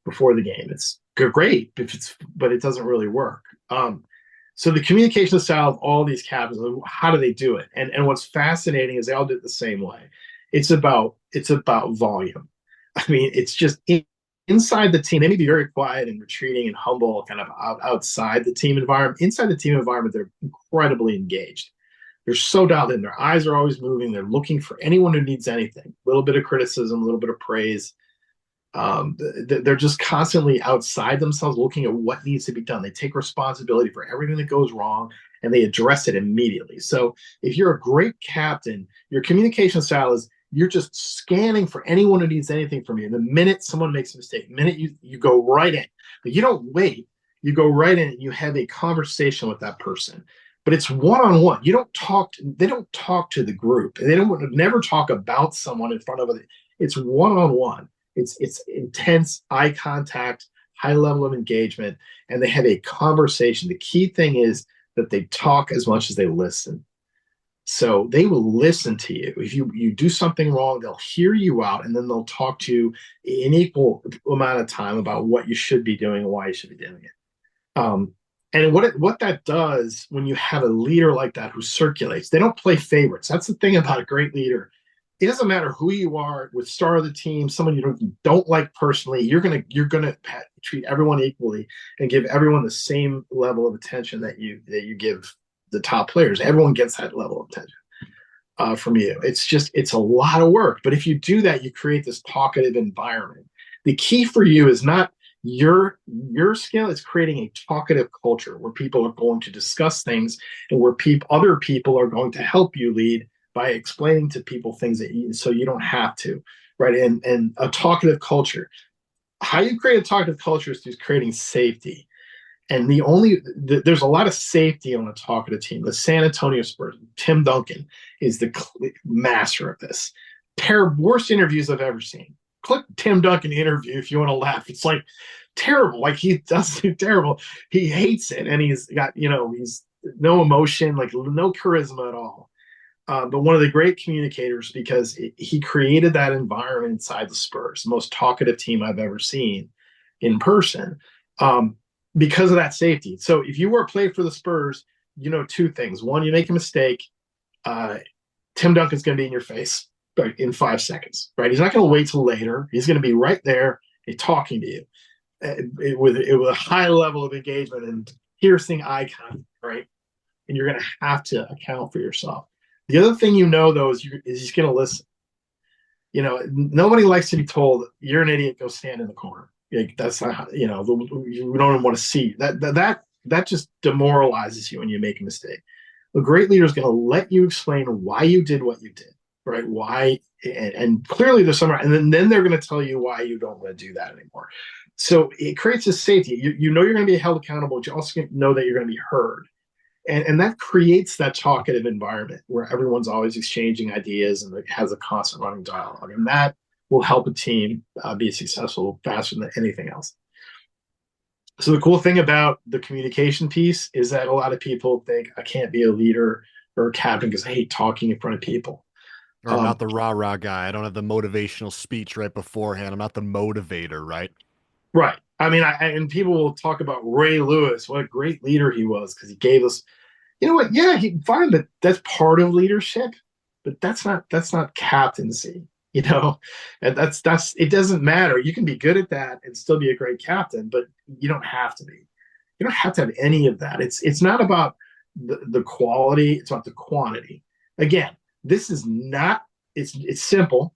[SPEAKER 2] before the game. It's great if but it doesn't really work. So the communication style of all these captains, how do they do it? And what's fascinating is they all do it the same way. It's about volume. I mean, it's just inside the team. They may be very quiet and retreating and humble, kind of outside the team environment. Inside the team environment, they're incredibly engaged. They're so dialed in. Their eyes are always moving. They're looking for anyone who needs anything. A little bit of criticism, a little bit of praise. They're just constantly outside themselves, looking at what needs to be done. They take responsibility for everything that goes wrong and they address it immediately. So if you're a great captain, your communication style is you're just scanning for anyone who needs anything from you. The minute someone makes a mistake, the minute you go right in, but you don't wait. You go right in and you have a conversation with that person. But it's one-on-one. You don't talk. They don't talk to the group. They don't never talk about someone in front of it. It's one-on-one. It's intense eye contact, high level of engagement, and they have a conversation. The key thing is that they talk as much as they listen. So they will listen to you. If you do something wrong, they'll hear you out, and then they'll talk to you in equal amount of time about what you should be doing and why you should be doing it. And what that does when you have a leader like that who circulates, they don't play favorites. That's the thing about a great leader. It doesn't matter who you are, with star of the team, someone you don't like personally. You're gonna treat everyone equally and give everyone the same level of attention that you give the top players. Everyone gets that level of attention from you. It's a lot of work, but if you do that, you create this talkative environment. The key for you is not your skill, it's creating a talkative culture where people are going to discuss things and where other people are going to help you lead by explaining to people things so you don't have to, right? And a talkative culture. How you create a talkative culture is through creating safety. And there's a lot of safety on a talkative team. The San Antonio Spurs, Tim Duncan is the master of this. Pair of worst interviews I've ever seen. Click Tim Duncan interview if you want to laugh. It's like terrible. Like he does terrible. He hates it, and he's got he's no emotion, like no charisma at all. But one of the great communicators because he created that environment inside the Spurs, the most talkative team I've ever seen in person, because of that safety. So if you were played for the Spurs, you know two things. One, you make a mistake, Tim Duncan's going to be in your face in 5 seconds, right? He's not going to wait till later. He's going to be right there talking to you with a high level of engagement and piercing eye contact, right? And you're going to have to account for yourself. The other thing though, is he's going to listen. Nobody likes to be told, you're an idiot, go stand in the corner. Like, that's not, we don't even want to see that just demoralizes you when you make a mistake. A great leader is going to let you explain why you did what you did, right? Why, and clearly there's some, and then they're going to tell you why you don't want to do that anymore. So it creates a safety. You're going to be held accountable, but you also know that you're going to be heard. And that creates that talkative environment where everyone's always exchanging ideas and it has a constant running dialogue. And that will help a team be successful faster than anything else. So the cool thing about the communication piece is that a lot of people think I can't be a leader or a captain because I hate talking in front of people.
[SPEAKER 1] Or I'm not the rah-rah guy. I don't have the motivational speech right beforehand. I'm not the motivator, right?
[SPEAKER 2] Right. I mean, and people will talk about Ray Lewis, what a great leader he was because he gave us, you know what? Yeah, fine, but that's part of leadership, but that's not captaincy, and that's it doesn't matter. You can be good at that and still be a great captain, but you don't have to be. You don't have to have any of that. It's not about the quality, it's about the quantity. Again, this is not, it's simple,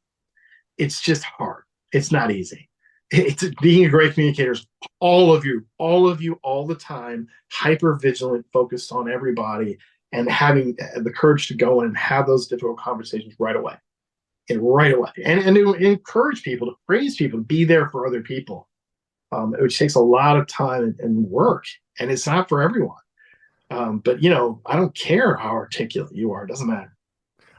[SPEAKER 2] it's just hard. It's not easy. It's being a great communicator is all of you, all the time, hyper vigilant, focused on everybody, and having the courage to go in and have those difficult conversations right away and to encourage people, to praise people, to be there for other people, which takes a lot of time and work, and it's not for everyone. But I don't care how articulate you are; it doesn't matter.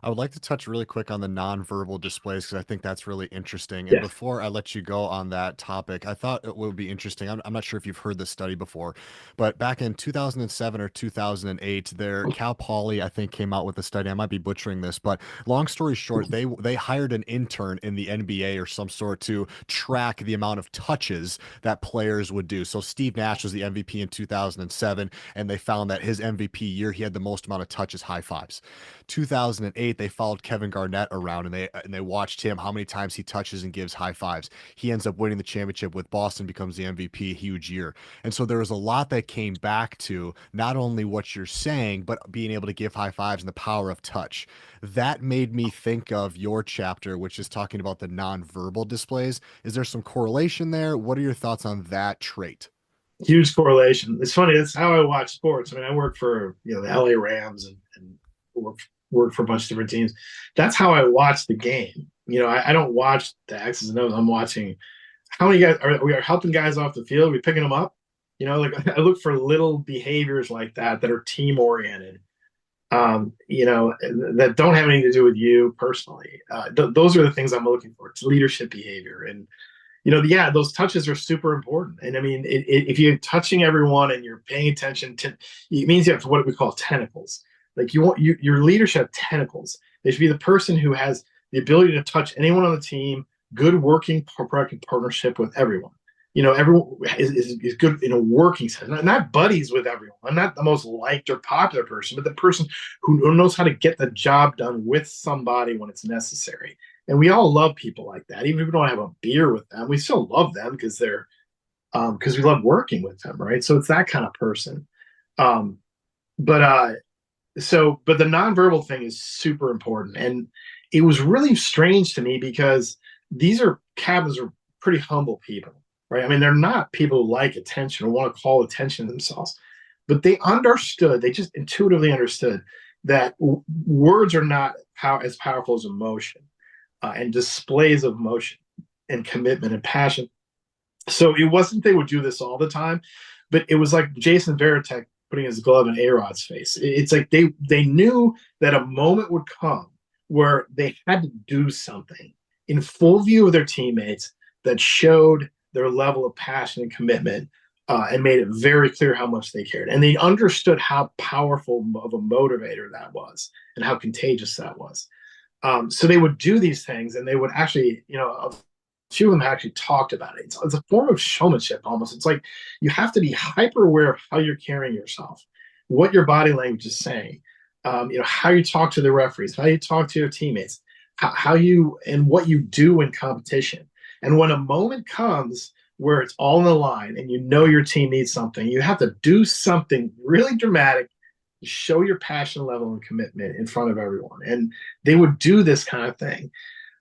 [SPEAKER 1] I would like to touch really quick on the nonverbal displays because I think that's really interesting. And
[SPEAKER 2] Yes.
[SPEAKER 1] before I let you go on that topic, I thought it would be interesting. I'm not sure if you've heard this study before, but back in 2007 or 2008, Cal Poly, I think, came out with a study. I might be butchering this, but long story short, they hired an intern in the NBA or some sort to track the amount of touches that players would do. So Steve Nash was the MVP in 2007, and they found that his MVP year, he had the most amount of touches, high fives. 2008, they followed Kevin Garnett around and they watched him how many times he touches and gives high fives. He ends up winning the championship with Boston, becomes the MVP, huge year. And so there was a lot that came back to not only what you're saying, but being able to give high fives and the power of touch. That made me think of your chapter, which is talking about the nonverbal displays. Is there some correlation there? What are your thoughts on that trait?
[SPEAKER 2] Huge correlation. It's funny. That's how I watch sports. I mean, I work for the LA Rams and work for a bunch of different teams. That's how I watch the game. I don't watch the X's and O's. I'm watching how many guys we are helping guys off the field. Are we picking them up? Like I look for little behaviors like that are team oriented. That don't have anything to do with you personally. Those are the things I'm looking for. It's leadership behavior, and yeah, those touches are super important. And I mean, if you're touching everyone and you're paying attention to, it means you have what we call tentacles. Like your leaders should have tentacles. They should be the person who has the ability to touch anyone on the team, good working partnership with everyone. Everyone is good in a working sense, not buddies with everyone. I'm not the most liked or popular person, but the person who knows how to get the job done with somebody when it's necessary. And we all love people like that. Even if we don't have a beer with them, we still love them because because we love working with them, right? So it's that kind of person. Um, but but the nonverbal thing is super important, and it was really strange to me because these are captains are pretty humble people, right? I mean, they're not people who like attention or want to call attention to themselves, but they understood. They just intuitively understood that words are not as powerful as emotion and displays of emotion and commitment and passion. So it wasn't they would do this all the time, but it was like Jason Veritek putting his glove in A-Rod's face. It's like they knew that a moment would come where they had to do something in full view of their teammates that showed their level of passion and commitment and made it very clear how much they cared. And they understood how powerful of a motivator that was and how contagious that was. So they would do these things, and they would actually, a few of them actually talked about it. It's a form of showmanship almost. It's like you have to be hyper aware of how you're carrying yourself, what your body language is saying, how you talk to the referees, how you talk to your teammates, how you and what you do in competition. And when a moment comes where it's all in the line and your team needs something, you have to do something really dramatic, show your passion level and commitment in front of everyone. And they would do this kind of thing.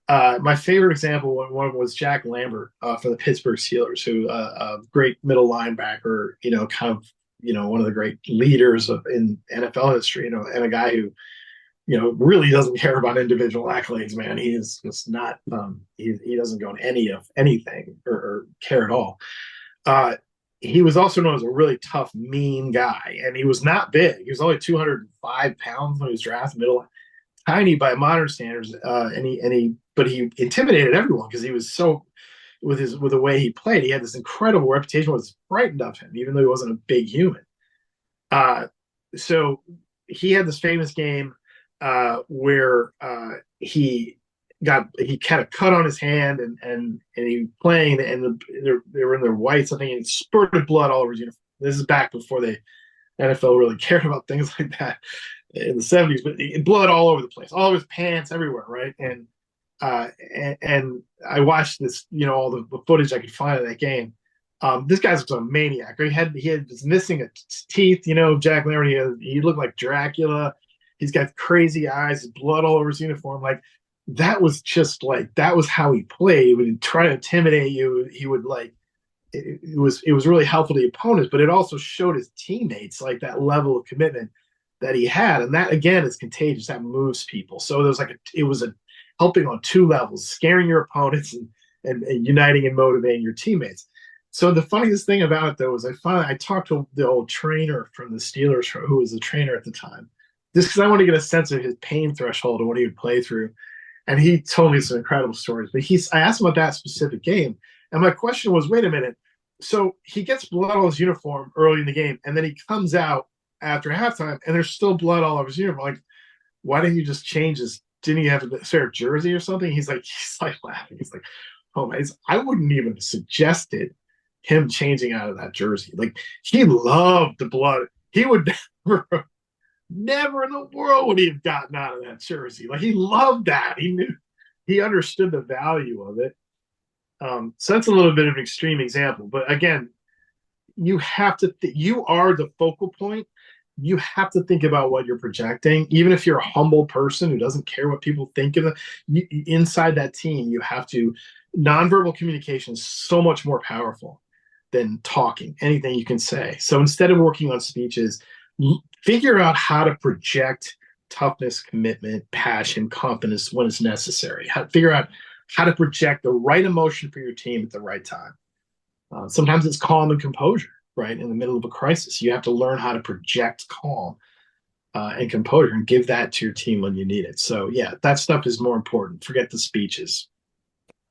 [SPEAKER 2] My favorite example one was Jack Lambert for the Pittsburgh Steelers, who a great middle linebacker, kind of, one of the great leaders in NFL history, and a guy who, really doesn't care about individual accolades, man. He is just not, he doesn't go in any of anything or care at all. He was also known as a really tough, mean guy, and he was not big. He was only 205 pounds when he was drafted, middle, tiny by modern standards. But he intimidated everyone because he was so with the way he played. He had this incredible reputation. Was frightened of him, even though he wasn't a big human. So he had this famous game where he had a cut on his hand and he playing and they were in their whites, I think, and spurted blood all over his uniform. This is back before the NFL really cared about things like that in the 70s, but blood all over the place, all over his pants, everywhere, right? And I watched this, all the footage I could find of that game. This guy was a maniac. He was missing a teeth. Jack Lambert. He looked like Dracula. He's got crazy eyes, blood all over his uniform. Like that was how he played. He would try to intimidate you. He would it was really helpful to the opponents, but it also showed his teammates like that level of commitment. that he had, and that again is contagious. That moves people. So there was like it was a helping on two levels, scaring your opponents and uniting and motivating your teammates. So the funniest thing about it though was I talked to the old trainer from the Steelers who was the trainer at the time, just because I want to get a sense of his pain threshold and what he would play through. And he told me some incredible stories. But I asked him about that specific game, and my question was, wait a minute. So he gets blood on his uniform early in the game, and then he comes out after halftime, and there's still blood all over his uniform. Like, why didn't you just change his? Didn't he have a spare jersey or something? He's like laughing. He's like, oh man, I wouldn't even have suggested him changing out of that jersey. Like he loved the blood. He would never in the world would he have gotten out of that jersey. Like he loved that. He understood the value of it. So that's a little bit of an extreme example, but again, you have to you are the focal point. You have to think about what you're projecting, even if you're a humble person who doesn't care what people think of it. Inside that team, you have to. Nonverbal communication is so much more powerful than talking. Anything you can say. So instead of working on speeches, figure out how to project toughness, commitment, passion, confidence when it's necessary. Figure out how to project the right emotion for your team at the right time. Sometimes it's calm and composure, right? In the middle of a crisis, you have to learn how to project calm and composure and give that to your team when you need it. So, yeah, that stuff is more important. Forget the speeches.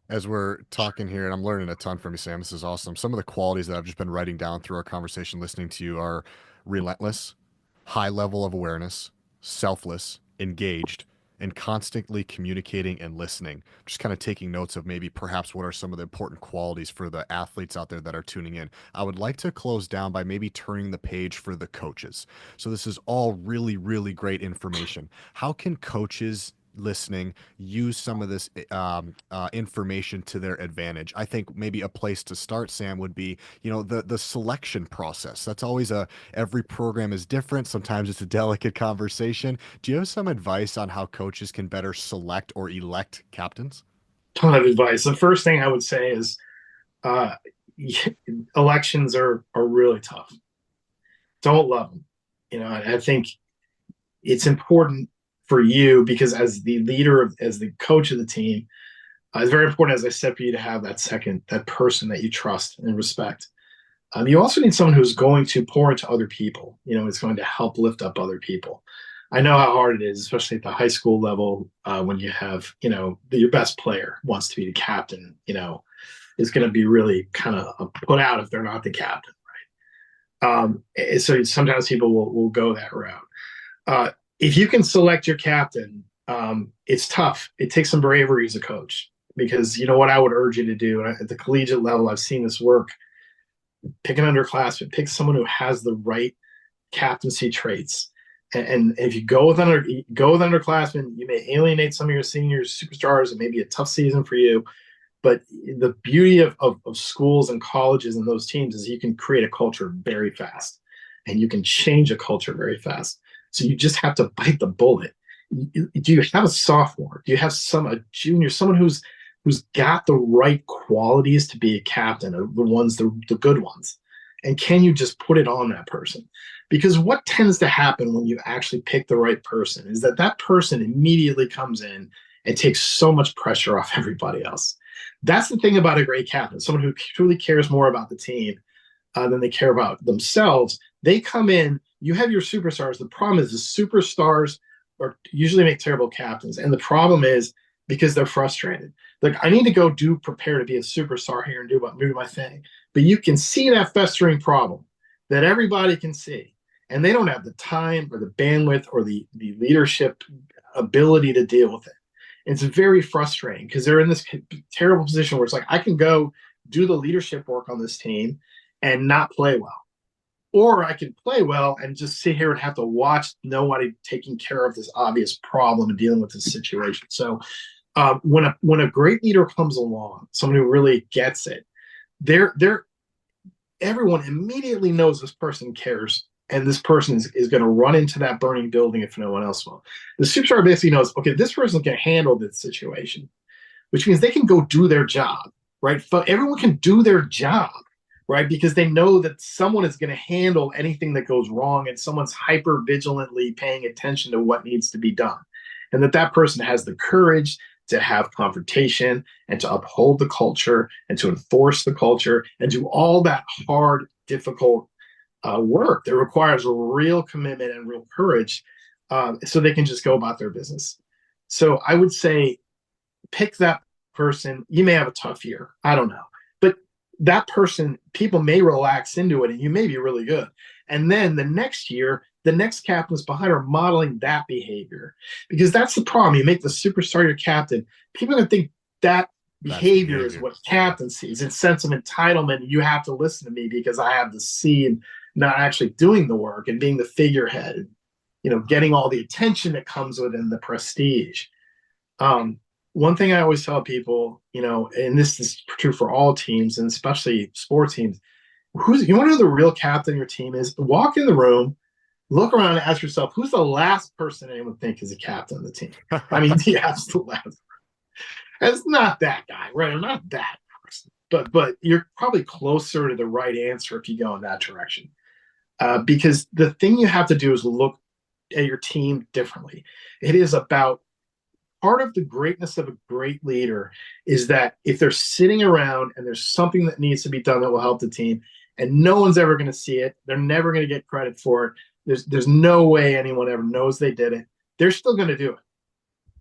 [SPEAKER 1] As we're talking here, and I'm learning a ton from you, Sam. This is awesome. Some of the qualities that I've just been writing down through our conversation, listening to you, are relentless, high level of awareness, selfless, engaged, and constantly communicating and listening. Just kind of taking notes of maybe perhaps what are some of the important qualities for the athletes out there that are tuning in. I would like to close down by maybe turning the page for the coaches. So this is all really, really great information. How can coaches listening use some of this information to their advantage? I think maybe a place to start, Sam, would be, the selection process. That's always every program is different. Sometimes it's a delicate conversation. Do you have some advice on how coaches can better select or elect captains?
[SPEAKER 2] Ton of advice. The first thing I would say is uh, elections are really tough. Don't love them. I think it's important for you because as the leader, as the coach of the team, it's very important, as I said, for you to have that person that you trust and respect. You also need someone who's going to pour into other people. It's going to help lift up other people. I know how hard it is, especially at the high school level, when you have, your best player wants to be the captain, is going to be really kind of put out if they're not the captain, right? So sometimes people will go that route. If you can select your captain, it's tough. It takes some bravery as a coach because what I would urge you to do at the collegiate level, I've seen this work. Pick an underclassman, pick someone who has the right captaincy traits. And if you go with underclassmen, you may alienate some of your senior superstars. It may be a tough season for you. But the beauty of schools and colleges and those teams is you can create a culture very fast and you can change a culture very fast. So you just have to bite the bullet. Do you have a sophomore? Do you have a junior, someone who's got the right qualities to be a captain, the good ones? And can you just put it on that person? Because what tends to happen when you actually pick the right person is that person immediately comes in and takes so much pressure off everybody else. That's the thing about a great captain, someone who truly cares more about the team than they care about themselves. They come in, you have your superstars. The problem is the superstars usually make terrible captains. And the problem is because they're frustrated. Like, I need to go prepare to be a superstar here and do my thing. But you can see that festering problem that everybody can see. And they don't have the time or the bandwidth or the leadership ability to deal with it. It's very frustrating because they're in this terrible position where it's like, I can go do the leadership work on this team and not play well. Or I can play well and just sit here and have to watch nobody taking care of this obvious problem and dealing with this situation. So when a great leader comes along, someone who really gets it, everyone immediately knows this person cares, and this person is going to run into that burning building if no one else will. The superstar basically knows, okay, this person can handle this situation, which means they can go do their job, right? Everyone can do their job, right? Because they know that someone is going to handle anything that goes wrong and someone's hyper vigilantly paying attention to what needs to be done. And that person has the courage to have confrontation and to uphold the culture and to enforce the culture and do all that hard, difficult work that requires a real commitment and real courage, so they can just go about their business. So I would say pick that person. You may have a tough year. I don't know. But that person, people may relax into it and you may be really good. And then the next year, the next captains behind are modeling that behavior. Because that's the problem. You make the superstar your captain, people are going to think that
[SPEAKER 1] That's
[SPEAKER 2] behavior is
[SPEAKER 1] behavior.
[SPEAKER 2] what
[SPEAKER 1] Yeah.
[SPEAKER 2] captain sees. It's sense of entitlement. You have to listen to me because I have the C and not actually doing the work and being the figurehead, getting all the attention that comes within the prestige. Um, One thing I always tell people, and this is true for all teams and especially sports teams, you want to know the real captain of your team is? Walk in the room, look around and ask yourself, who's the last person anyone think is a captain of the team? I mean, the absolute last. It's not that guy, right? Or not that person. But you're probably closer to the right answer if you go in that direction. Because the thing you have to do is look at your team differently. It is about part of the greatness of a great leader is that if they're sitting around and there's something that needs to be done that will help the team, and no one's ever going to see it, they're never going to get credit for it. There's no way anyone ever knows they did it. They're still going to do it.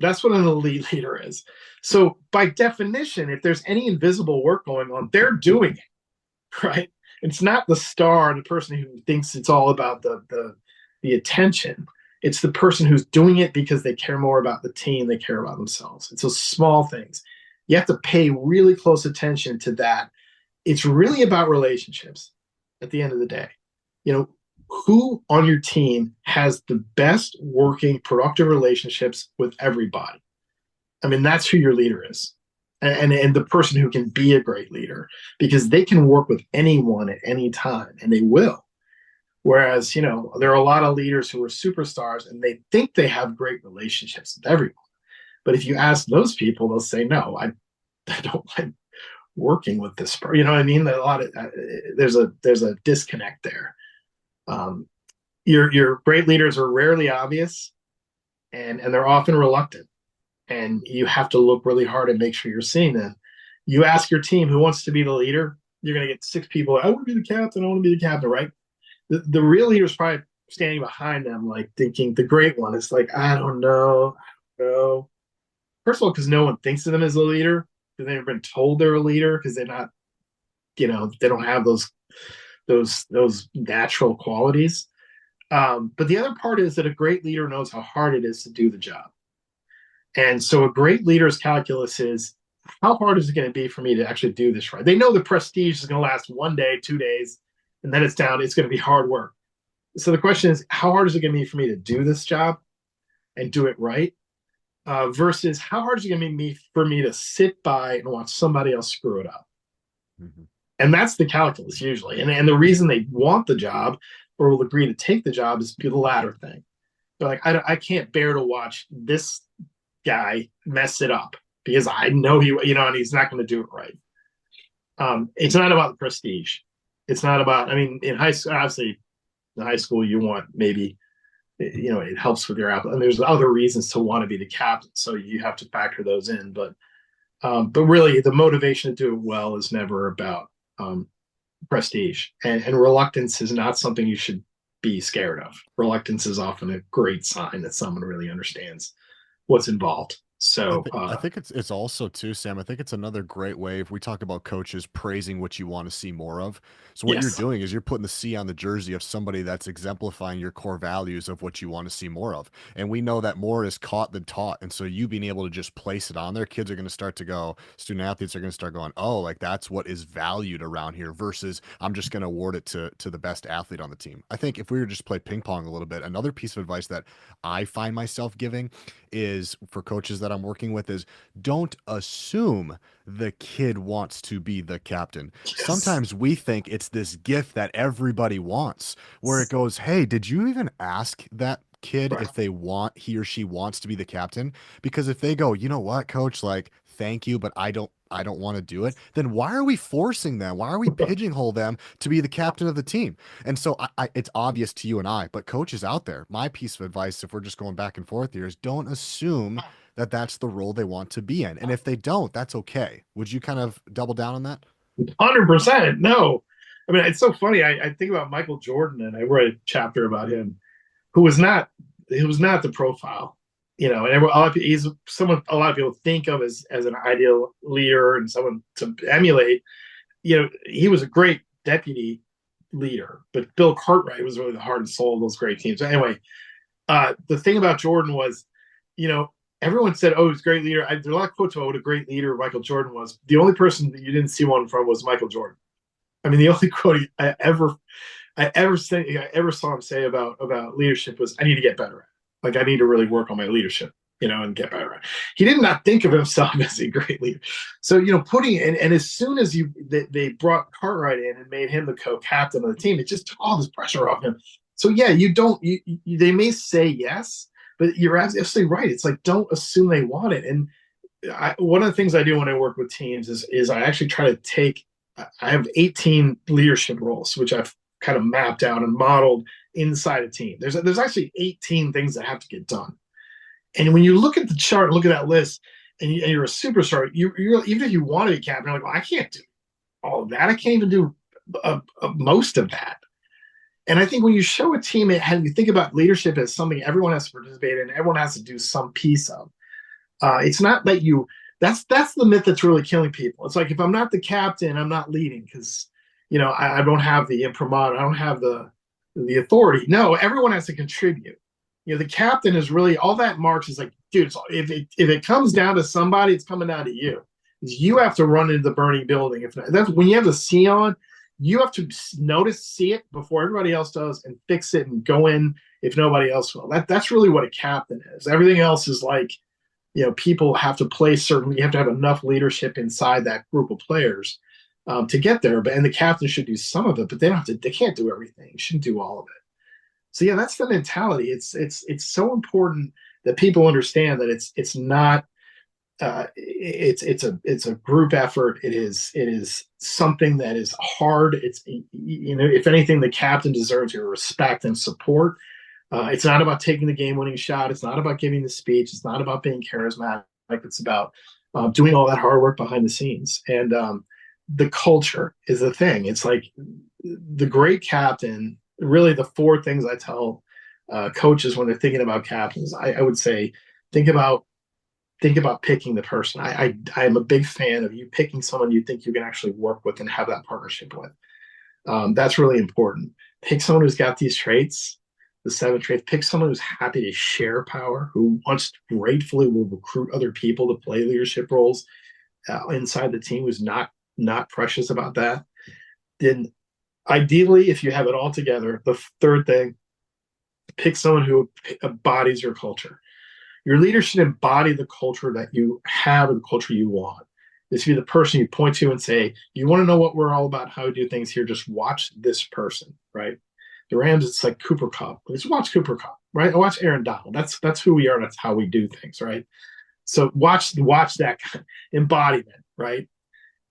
[SPEAKER 2] That's what an elite leader is. So by definition, if there's any invisible work going on, they're doing it, right? It's not the star, the person who thinks it's all about the attention. It's the person who's doing it because they care more about the team, they care about themselves. It's those small things. You have to pay really close attention to that. It's really about relationships at the end of the day. You know, who on your team has the best working, productive relationships with everybody? I mean, that's who your leader is. And the person who can be a great leader because they can work with anyone at any time and they will. Whereas, there are a lot of leaders who are superstars and they think they have great relationships with everyone. But if you ask those people, they'll say, no, I don't like working with this person. You know what I mean? There's a disconnect there. Um, your great leaders are rarely obvious and they're often reluctant. And you have to look really hard and make sure you're seeing them. You ask your team who wants to be the leader, you're going to get six people. I want to be the captain. I want to be the captain, right? The real leader is probably standing behind them, like thinking the great one is like, I don't know. I don't know. First of all, because no one thinks of them as a leader, because they've never been told they're a leader, because they're not, they don't have those natural qualities. But the other part is that a great leader knows how hard it is to do the job. And so a great leader's calculus is how hard is it going to be for me to actually do this right? They know the prestige is going to last 1 day, 2 days, and then it's down. It's going to be hard work. So the question is, how hard is it going to be for me to do this job and do it right? Versus how hard is it going to be for me to sit by and watch somebody else screw it up?
[SPEAKER 1] Mhm.
[SPEAKER 2] And that's the calculus usually. And the reason they want the job or will agree to take the job is the latter thing. They're like, I can't bear to watch this guy mess it up because I know and he's not going to do it right. It's not about the prestige. It's not about, I mean, in high school, obviously, in high school, you want maybe, it helps with your apple. And there's other reasons to want to be the captain. So you have to factor those in. But really, the motivation to do it well is never about prestige. And reluctance is not something you should be scared of. Reluctance is often a great sign that someone really understands what's involved. So
[SPEAKER 1] I think it's also too, Sam. I think it's another great way if we talk about coaches praising what you want to see more of. So what you're
[SPEAKER 2] yes,
[SPEAKER 1] doing is you're putting the C on the jersey of somebody that's exemplifying your core values of what you want to see more of. And we know that more is caught than taught. And so you being able to just place it on there, kids are going to start to go, student athletes are going to start going, oh, like that's what is valued around here versus I'm just going to award it to the best athlete on the team. I think if we were just play ping pong a little bit, another piece of advice that I find myself giving is for coaches that I'm working with is don't assume the kid wants to be the captain.
[SPEAKER 2] yes,
[SPEAKER 1] Sometimes we think it's this gift that everybody wants, where it goes, hey, did you even ask that kid
[SPEAKER 2] right,
[SPEAKER 1] if he or she wants to be the captain? Because if they go, you know what, coach, like, thank you, but I don't want to do it, then why are we forcing them? Why are we pigeonhole them to be the captain of the team? And so it's obvious to you and I, but coaches out there, my piece of advice, if we're just going back and forth here, is don't assume that that's the role they want to be in. And if they don't, that's okay. Would you kind of double down on that?
[SPEAKER 2] 100%. No. I mean, it's so funny. I think about Michael Jordan, and I read a chapter about him who was not the profile, and he's someone a lot of people think of as an ideal leader and someone to emulate. He was a great deputy leader, but Bill Cartwright was really the heart and soul of those great teams. Anyway, the thing about Jordan was, you know, everyone said, "Oh, he's a great leader." There are a lot of quotes about what a great leader Michael Jordan was. The only person that you didn't see one from was Michael Jordan. I mean, the only quote I ever saw him say about leadership was, "I need to get better at it. Like I need to really work on my leadership, and get better at it." He did not think of himself as a great leader. So putting and as soon as they brought Cartwright in and made him the co-captain of the team, it just took all this pressure off him. So yeah, they may say yes, but you're absolutely right. It's like don't assume they want it. And one of the things I do when I work with teams is I actually try to take. I have 18 leadership roles, which I've kind of mapped out and modeled inside a team. There's actually 18 things that have to get done. And when you look at the chart, look at that list, and you're a superstar, you're even if you want to be captain, you're like, well, I can't do all of that. I can't even do most of that. And I think when you show a team, you think about leadership as something everyone has to participate in, everyone has to do some piece of. It's not that you. That's the myth that's really killing people. It's like if I'm not the captain, I'm not leading because I don't have the imprimatur, I don't have the authority. No, everyone has to contribute. The captain is really all that marks is like, dude, if it comes down to somebody, it's coming down to you. You have to run into the burning building. If that's when you have the C on, you have to see it before everybody else does and fix it and go in if nobody else will. That's really what a captain is. Everything else is like, people have to play certain. You have to have enough leadership inside that group of players to get there. And the captain should do some of it, but they don't have to. They can't do everything. Shouldn't do all of it. So yeah, that's the mentality. It's so important that people understand that it's not. It's a group effort. It is something that is hard. It's if anything, the captain deserves your respect and support. It's not about taking the game-winning shot. It's not about giving the speech. It's not about being charismatic. It's about doing all that hard work behind the scenes. And the culture is the thing. It's like the great captain. Really, the four things I tell coaches when they're thinking about captains, I would say, think about picking the person. I am a big fan of you picking someone you think you can actually work with and have that partnership with. That's really important. Pick someone who's got these traits, the 7 traits. Pick someone who's happy to share power, who wants gratefully will recruit other people to play leadership roles inside the team, who's not precious about that. Then ideally, if you have it all together, the third thing, pick someone who embodies your culture. Your leader should embody the culture that you have and the culture you want. This should be the person you point to and say, you want to know what we're all about, how we do things here, just watch this person, right? The Rams, it's like Cooper Cup. Just watch Cooper Cup, right? Watch Aaron Donald. That's who we are. That's how we do things, right? So watch that embodiment, right?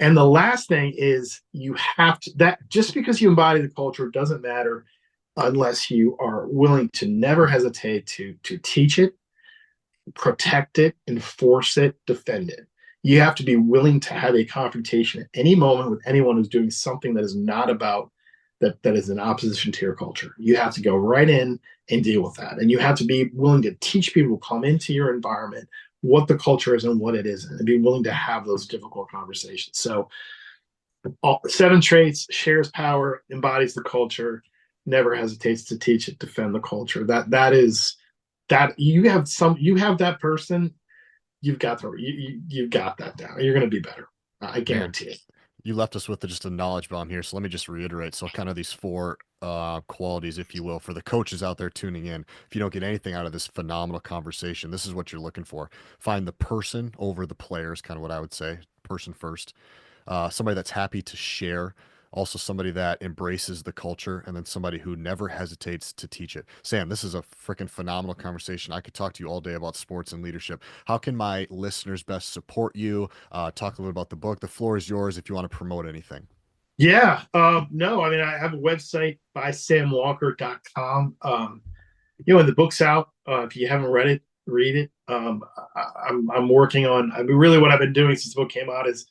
[SPEAKER 2] And the last thing is you have to, that just because you embody the culture doesn't matter unless you are willing to never hesitate to teach it, protect it, enforce it, defend it. You have to be willing to have a confrontation at any moment with anyone who's doing something that is not about that is in opposition to your culture. You have to go right in and deal with that. And you have to be willing to teach people who come into your environment what the culture is and what it isn't, and be willing to have those difficult conversations. So 7 traits: shares power, embodies the culture, never hesitates to teach it, defend the culture. That is that you have that person, you've got that down. You're going to be better. I
[SPEAKER 1] Man,
[SPEAKER 2] guarantee it.
[SPEAKER 1] you left us with just a knowledge bomb here. So let me just reiterate. So kind of these four qualities, if you will, for the coaches out there tuning in. If you don't get anything out of this phenomenal conversation, this is what you're looking for. Find the person over the players, kind of what I would say. Person first. Somebody that's happy to share. also somebody that embraces the culture, and then somebody who never hesitates to teach it. Sam, this is a freaking phenomenal conversation. I could talk to you all day about sports and leadership. How can my listeners best support you? Talk a little about the book. The floor is yours if you want to promote anything.
[SPEAKER 2] Yeah, no, I mean, I have a website by samwalker.com. And the book's out. If you haven't read it, read it. I'm working on. I mean, really, what I've been doing since the book came out is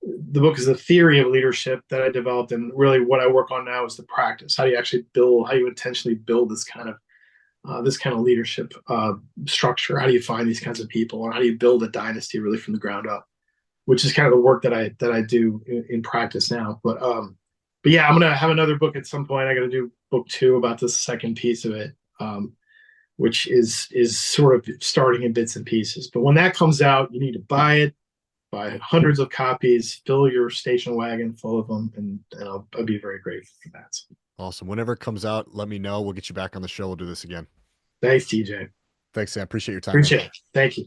[SPEAKER 2] the book is the theory of leadership that I developed, and really, what I work on now is the practice. How do you actually build? How do you intentionally build this kind of leadership structure? How do you find these kinds of people, and how do you build a dynasty really from the ground up? Which is kind of the work that I do in practice now. But yeah, I'm gonna have another book at some point. I got to do book two about the second piece of it, which is sort of starting in bits and pieces. But when that comes out, you need to buy it, buy hundreds of copies, fill your station wagon full of them, and I'll be very grateful for that. So,
[SPEAKER 1] Awesome. Whenever it comes out, let me know. We'll get you back on the show. We'll do this again.
[SPEAKER 2] thanks, TJ.
[SPEAKER 1] Thanks, Sam. Appreciate your time, man.
[SPEAKER 2] Appreciate it. Thank you.